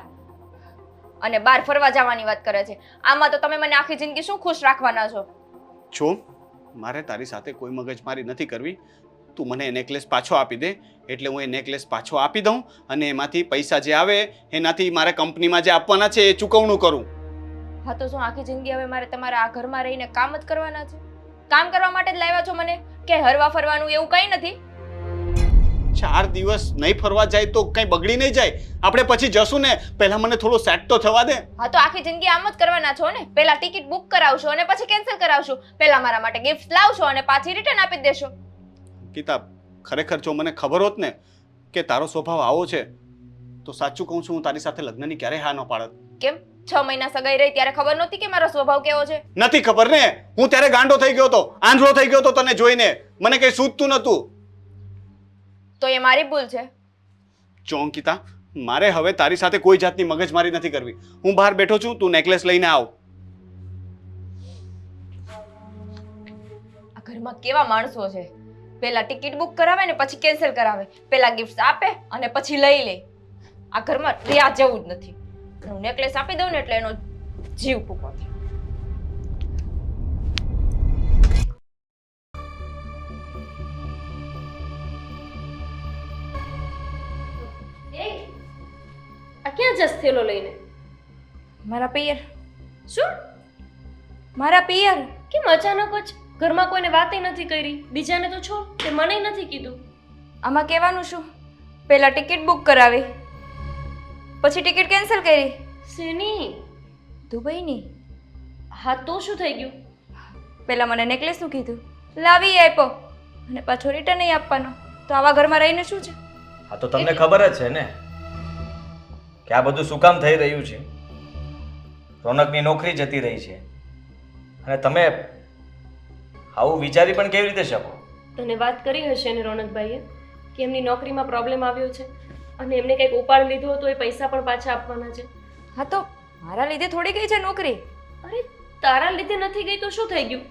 અને બહાર ફરવા જવાની વાત કરે છે. આમાં તો તમે મને આખી જિંદગી શું ખુશ રાખવાના છો? જો મારે તારી સાથે કોઈ મગજમારી નથી કરવી. તું મને એ નેકલેસ પાછો આપી દે એટલે હું એ નેકલેસ પાછો આપી દઉં અને એમાંથી પૈસા જે આવે એનાથી મારે કંપનીમાં જે આપવાના છે એ ચૂકવણું કરું. હા તો શું આખી જિંદગી હવે મારે તમારા આ ઘરમાં રહીને કામ જ કરવાના છે? કામ કરવા માટે જ લાવ્યા છો મને કે હરવા ફરવાનું એવું કંઈ નથી? 4 દિવસ નહીં ફરવા જાય તો કંઈ બગડી નહીં જાય. આપણે પછી જશું ને, પહેલા મને થોડો સેટ તો થવા દે. હા તો આખી જિંદગી આમ જ કરવાના છો ને? પહેલા ટિકિટ બુક કરાવશો અને પછી કેન્સલ કરાવશો. પહેલા મારા માટે ગિફ્ટ લાવશો અને પાછી રિટર્ન આપી દેશો. કિતાબ, ખરેખર જો મને ખબર હોત ને કે તારો સ્વભાવ આવો છે તો સાચું કહું છું, હું તારી સાથે લગ્નની ક્યારેય હા ન પાડત. કેમ 6 મહિના સગાઈ રહી ત્યારે ખબર નહોતી કે મારો સ્વભાવ કેવો છે? નથી ખબર ને, હું ત્યારે ગાંડો થઈ ગયો હતો, આંધળો થઈ ગયો હતો તને જોઈને. મને કંઈ સૂઝતું નહોતું. તો એ મારી ભૂલ છે. જો અંકિતા, મારે હવે તારી સાથે કોઈ જાતની મગજમારી નથી કરવી. હું બહાર બેઠો છું, તું નેકલેસ લઈને આવ. આ ઘરમાં કેવા માણસો છે? પહેલા ટિકિટ બુક કરાવે ને પછી કેન્સલ કરાવે, પહેલા ગિફ્ટ આપે અને પછી લઈ લે. આ ઘરમાં રહ્યા જેવું જ નથી. હું નેકલેસ આપી દઉં ને એટલે એનો જીવ ટૂંકો થાય. આ ક્યાં જસ થેલો લઈને? મારા પિયર. શું? મારા પિયર. કેમ અચાનક જ? ઘરમાં કોઈને વાતે નથી કરી, બીજાને તો છોડ, તે મને નથી કીધું. આમાં કહેવાનું શું? પહેલા ટિકિટ બુક કરાવી, પછી ટિકિટ કેન્સલ કરી. શેની? દુબઈની. હા તો શું થઈ ગયું? પહેલા મને નેકલેસનું કીધું, લાવી આપ્યો અને પાછો રિટર્ન નહીં આપવાનો. તો આવા ઘરમાં રહીને શું છે? હા તો તમને ખબર જ છે ને કે આ બધું શું કામ થઈ રહ્યું છે. રોનકની નોકરી જતી રહી છે અને તમે આવું વિચારી પણ કેવી રીતે શકો? તને વાત કરી હશે ને રોનકભાઈએ કે એમની નોકરીમાં પ્રોબ્લેમ આવ્યો છે અને એમને કંઈક ઉપાડ લીધો હતો, એ પૈસા પણ પાછા આપવાના છે. હા તો મારા લીધે થોડી ગઈ છે નોકરી. અરે તારા લીધે નથી ગઈ તો શું થઈ ગયું?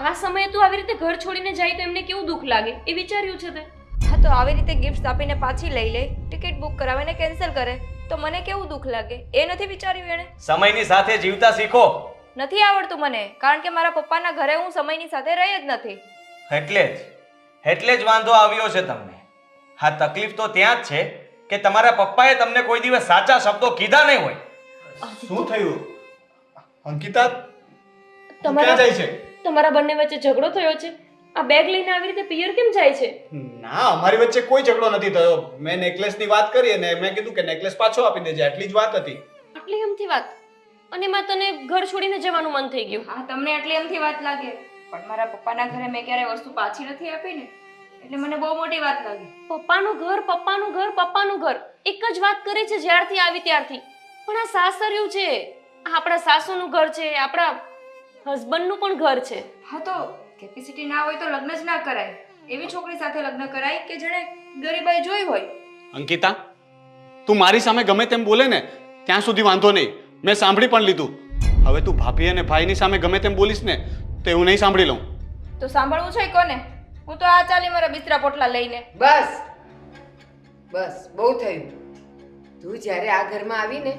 આ સમયે તું આવી રીતે ઘર છોડીને જાય તો એમને કેવું દુઃખ લાગે એ વિચાર્યું છે તે? હા તો આવી રીતે ગિફ્ટ આપીને પાછી લઈ લે, ટિકિટ બુક કરાવે ને કેન્સલ કરે તો મને કેવું દુઃખ લાગે એ નથી વિચાર્યું એણે? સમયની સાથે જીવતા શીખો. નથી આવડતું મને, કારણ કે મારા પપ્પાના ઘરે હું સમયની સાથે રહી જ નથી. એટલે જ વાંધો આવ્યો છે તમને. હા, તકલીફ તો ત્યાં જ છે કે તમારા પપ્પાએ તમને કોઈ દિવસ સાચા શબ્દો કીધા નહીં હોય. શું થયું અંકિતા? તમારા ક્યાં જાય છે? તમારા બંને વચ્ચે ઝઘડો થયો છે? આ બેગ લઈને આવી રીતે પિયર કેમ જાય છે? ના, અમારી વચ્ચે કોઈ ઝઘડો નથી થયો. મેં નેકલેસની વાત કરી અને મેં કીધું કે નેકલેસ પાછો આપી દેજે, આટલી જ વાત હતી. આટલી એમથી વાત અને એમાં તને ઘર છોડીને જવાનું મન થઈ ગયું? હા તમને આટલી એમથી વાત લાગે, પણ મારા પપ્પાના ઘરે મેં ક્યારે વસ્તુ પાછી નથી આપી ને એટલે મને બહુ મોટી વાત લાગી. પપ્પાનું ઘર, પપ્પાનું ઘર, પપ્પાનું ઘર, એક જ વાત કરે છે જ્યારથી આવી ત્યારથી. પણ આ સાસરિયું છે, આ આપણા સાસુનું ઘર છે, આપણા હસબન્ડનું પણ ઘર છે. હા તો કેપેસિટી ના હોય તો લગ્ન જ ના કરાય. એવી છોકરી સાથે લગ્ન કરાય કે જેણે ગરીબાઈ જોઈ હોય. અંકિતા, તું મારી સામે ગમે તેમ બોલે ને ત્યાં સુધી વાંધો નહીં, મેં સાંભળી પણ લીધું. હવે તું ભાભી અને ભાઈની સામે ગમે તેમ બોલીશ ને તો એવું નહીં સાંભળી લઉં. તો સાંભળવું છે કોને? હું તો આ ચાલી મારા બિસ્તરા પોટલા લઈને. બસ બસ બહુ થયું. તું જ્યારે આ ઘરમાં આવીને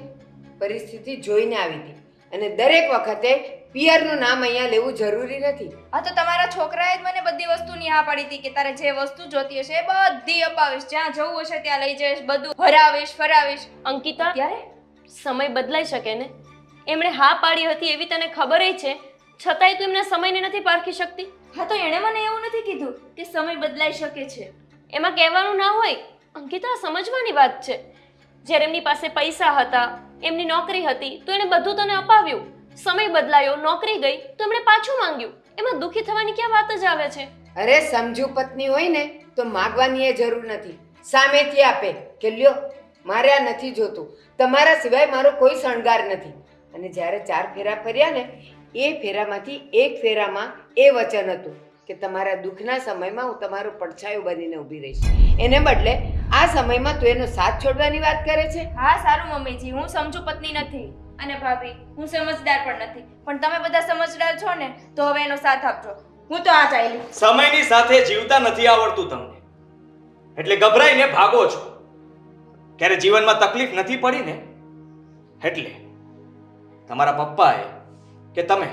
પરિસ્થિતિ જોઈને આવી હતી અને દરેક વખતે પિયરનું નામ અહીંયા લેવું જરૂરી નથી. આ તો તમારા છોકરાએ જ મને બધી વસ્તુની હા પાડી હતી કે તારે જે વસ્તુ જોતી હશે એ બધી અપાવીશ, જ્યાં જવું હશે ત્યાં લઈ જઈશ, બધું હરાવીશ ફરાવીશ. અંકિતા, ત્યારે સમય બદલાઈ શકે ને. એમણે હા પાડી હતી એવી તને ખબર છે, છતાંય તું એમના સમયને નથી પારખી શકતી. હા તો એણે મને એવું નથી કીધું કે સમય બદલાઈ શકે છે. એમાં કહેવાનું ના હોય. અંકિતા, સમજવાની વાત છે. જ્યારે એમની પાસે પૈસા હતા, એમની નોકરી હતી, તો એણે બધું તને અપાવ્યું. સમય બદલાયો, નોકરી ગઈ, તો એમણે પાછું માંગ્યું. એમાં દુઃખી થવાની ક્યાં વાત જ આવે છે? અરે સમજુ પત્ની હોય ને તો માગવાની એ જરૂર નથી, સામેથી આપે કે લ્યો મારે આ નથી જોતું, તમારા સિવાય મારો કોઈ શણગાર નથી. અને જ્યારે 4 ફેરા ફર્યા ને એ ફેરામાંથી એક ફેરામાં એ વચન હતું કે તમારા દુઃખના સમયમાં હું તમારો પડછાયો બનીને ઊભી રહીશ. એને બદલે આ સમયમાં તું એનો સાથ છોડવાની વાત કરે છે. હા સારું મમ્મીજી, હું સમજુ પત્ની નથી અને ભાભી હું સમજદાર પણ નથી, પણ તમે બધા સમજદાર છો ને તો હવે એનો સાથ આપજો. હું તો આ ચાલી. સમયની સાથે જીવતા નથી આવડતું તમને, એટલે ગભરાઈને ભાગો છો. ક્યારે જીવનમાં તકલીફ નથી પડી ને એટલે તમારા પપ્પાએ કે તમે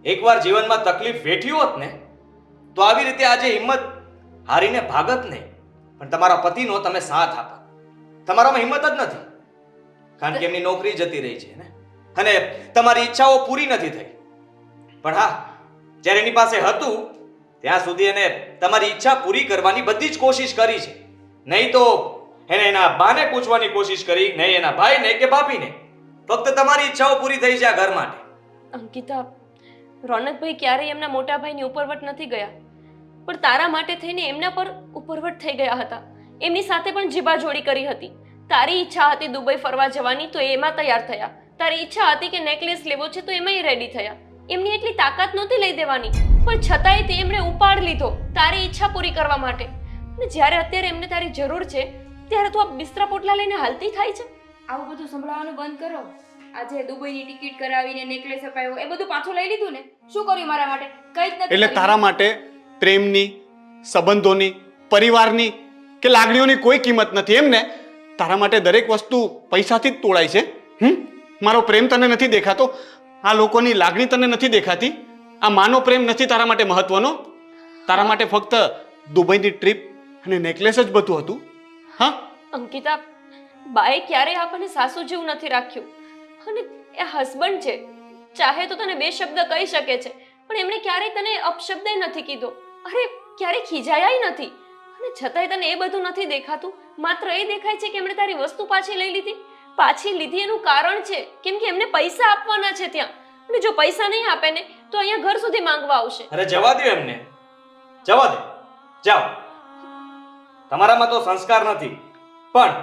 એકવાર જીવનમાં તકલીફ વેઠી હોત ને તો આવી રીતે આજે હિંમત હારીને ભાગત નહીં, પણ તમારા પતિનો તમે સાથ આપત. તમારામાં હિંમત જ નથી, કારણ કે એમની નોકરી જતી રહી છે ને, અને તમારી ઈચ્છાઓ પૂરી નથી થઈ. પણ હા, જ્યારે એની પાસે હતું ત્યાં સુધી એને તમારી ઈચ્છા પૂરી કરવાની બધી જ કોશિશ કરી છે. નહીં તો એને એના બાને પૂછવાની કોશિશ કરી, નહીં એના ભાઈને કે ભાભીને. ફક્ત તમારી ઈચ્છાઓ પૂરી થઈ છે આ ઘર માટે. અંકિતા, રોનકભાઈ ક્યારેય એમના મોટા ભાઈની ઉપરવટ નથી ગયા, પણ તારા માટે થઈને એમના પર ઉપરવટ થઈ ગયા હતા. એમની સાથે પણ જીબાજોડી કરી હતી. તારી ઈચ્છા હતી દુબઈ ફરવા જવાની, તો એમાં તૈયાર થયા. તારી ઈચ્છા હતી કે નેકલેસ લેવો છે, તો એમાંય રેડી થયા. એમની એટલી તાકાત નહોતી લઈ દેવાની, પણ છતાંય તે એમણે ઉપાડ લીધો તારી ઈચ્છા પૂરી કરવા માટે. અને જ્યારે અત્યારે એમને તારી જરૂર છે ત્યારે તું આ બિસ્તરા પોટલા લઈને હાલતી થાય છે. આવું બધું સંભળાવવાનું બંધ કરો. આજે દુબઈની ટિકિટ કરાવીને નેકલેસ અપાયો, એ બધું પાછું લઈ લીધું ને? શું કર્યું મારા માટે? કંઈ જ નથી એટલે કર્યું. તારા માટે પ્રેમની, સંબંધોની, પરિવારની કે લાગણીઓની કોઈ કિંમત નથી એમ ને? તારા માટે દરેક વસ્તુ પૈસાથી જ તોડાય છે. મારો પ્રેમ તને નથી દેખાતો? આ લોકોની લાગણી તને નથી દેખાતી? આ માનો પ્રેમ નથી તારા માટે મહત્વનો? તારા માટે ફક્ત દુબઈની ટ્રીપ અને નેકલેસ જ બધું હતું? હા અંકિતા, બાએ ક્યારેય આપણને સાસુ જેવું નથી રાખ્યું. અને એ હસબન્ડ છે, ચાહે તો તને 2 શબ્દ કહી શકે છે, પણ એમણે ક્યારેય તને અપશબ્દ નથી કીધો. અરે ક્યારેય ખીજાયા નથી. અને છતાંય તને એ બધું નથી દેખાતું. માત્ર એ દેખાય છે કે એમણે તારી વસ્તુ પાછી લઈ લીધી. પાછી લીધી એનું કારણ છે કેમ કે એમને પૈસા આપવાના છે ત્યાં, અને જો પૈસા નહીં આપે ને તો અહીંયા ઘર સુધી માંગવા આવશે. અરે જવા દો એમને, જવા દો, જાઓ. તમારામાં તો સંસ્કાર નથી, પણ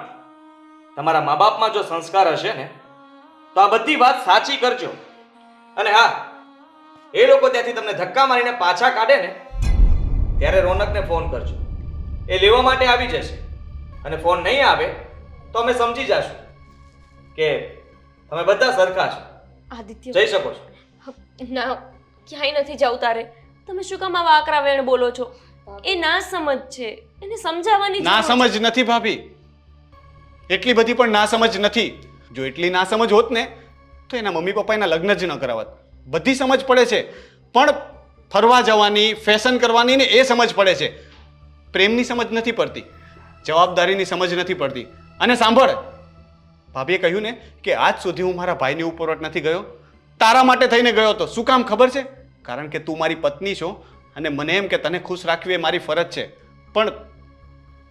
તમારા મા બાપમાં જો સંસ્કાર હશે ને તો આ બધી વાત સાચી કરજો. અને હા, એ લોકો ત્યાંથી તમને ધક્કા મારીને પાછા કાઢે ને ત્યારે રોનકને ફોન કરજો. એ લેવા માટે આવી જશે, અને ફોન નહીં આવે તો અમે સમજી જશું કે તમે બધા સરખા છો. આદિત્ય, જઈ શકો છો. ના, ક્યાંય નથી જવું તારે. તમે શું કામ આવા આકરા વેણ બોલો છો? એ ના સમજ છે, એને સમજાવવાની ના જરૂર છે. સમજ નથી ભાભી, એટલી બધી પણ ના સમજ નથી. જો એટલી ના સમજ હોત ને તો એના મમ્મી પપ્પા એના લગ્ન જ ન કરાવત. બધી સમજ પડે છે, પણ ફરવા જવાની, ફેશન કરવાની ને એ સમજ પડે છે. પ્રેમની સમજ નથી પડતી, જવાબદારીની સમજ નથી પડતી. અને સાંભળ, ભાભીએ કહ્યું ને કે આજ સુધી હું મારા ભાઈની ઉપરવટ નથી ગયો. તારા માટે થઈને ગયો હતો. શું કામ ખબર છે? કારણ કે તું મારી પત્ની છો અને મને એમ કે તને ખુશ રાખવી એ મારી ફરજ છે. પણ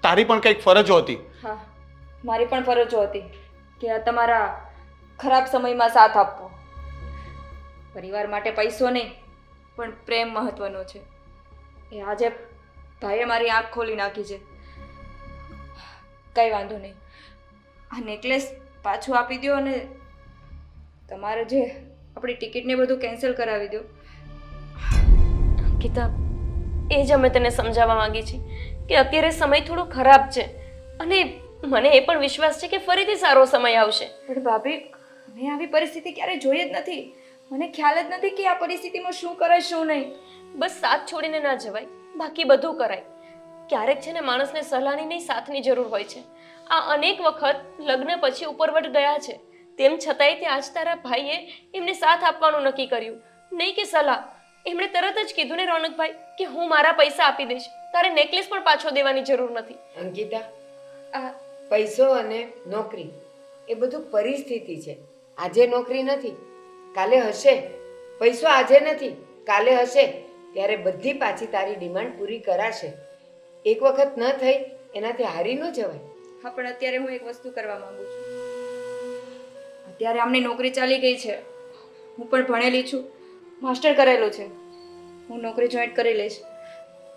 તારી પણ કંઈક ફરજો હતી. હા, મારી પણ ફરજો હતી કે આ તમારા ખરાબ સમયમાં સાથ આપવો. પરિવાર માટે પૈસો નહીં પણ પ્રેમ મહત્વનો છે. એ આજે ભાઈએ મારી આંખ ખોલી નાખી છે. કંઈ વાંધો નહીં, આ નેકલેસ પાછું આપી દો અને તમારે જે આપણી ટિકિટને બધું કેન્સલ કરાવી દો. અંકિતા, એ જ અમે તને સમજાવવા માંગી છીએ કે અત્યારે સમય થોડો ખરાબ છે, અને મને એ પણ વિશ્વાસ છે કે ફરીથી સારો સમય આવશે. પણ ભાભી, મેં આવી પરિસ્થિતિ ક્યારેય જોઈ જ નથી. મને ખ્યાલ જ નથી કે આ પરિસ્થિતિમાં શું કરાય શું નહીં. બસ સાથ છોડીને ના જવાય, બાકી બધું કરાય. ક્યારેક છે ને માણસને સલાહની નહીં સાથની જરૂર હોય છે. આ અનેક વખત લગ્ન પછી ઉપરવટ ગયા છે, તેમ છતાંય તે આજ તારા ભાઈએ એમને સાથ આપવાનું નક્કી કર્યું, નહીં કે સલાહ. એમણે તરત જ કીધું ને રોનકભાઈ કે હું મારા પૈસા આપી દઈશ, તારે નેકલેસ પણ પાછો દેવાની જરૂર નથી. અંકિતા, આ પૈસો અને નોકરી એ બધું પરિસ્થિતિ છે. આજે નોકરી નથી, કાલે હશે. પૈસો આજે નથી, કાલે હશે. ત્યારે બધી પાછી તારી ડિમાન્ડ પૂરી કરાશે. એક વખત ન થઈ એનાથી હારી ન જવાય. હા, પણ અત્યારે હું એક વસ્તુ કરવા માંગુ છું. અત્યારે આમની નોકરી ચાલી ગઈ છે, હું પણ ભણેલી છું, માસ્ટર કરેલું છે. હું નોકરી જોઈન્ટ કરી લઈશ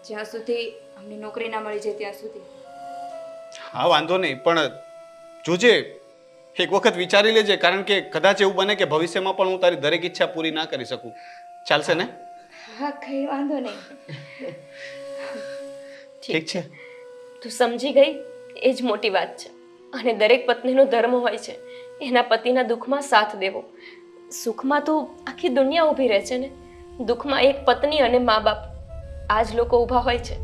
જ્યાં સુધી અમને નોકરી ના મળી જાય ત્યાં સુધી. હા વાંધો નહીં, પણ જોજે એક વખત વિચારી લેજે, કારણ કે કદાચ એવું બને કે ભવિષ્યમાં પણ હું તારી દરેક ઈચ્છા પૂરી ના કરી શકું. ચાલશે ને? હા, કઈ વાંધો નહીં. ઠીક છે. તું સમજી ગઈ એ જ મોટી વાત છે. અને દરેક પત્નીનો ધર્મ હોય છે એના પતિના દુઃખમાં સાથ દેવો. સુખમાં તો આખી દુનિયા ઊભી રહે છે ને, દુઃખમાં એક પત્ની અને મા બાપ આ જ લોકો ઊભા હોય છે.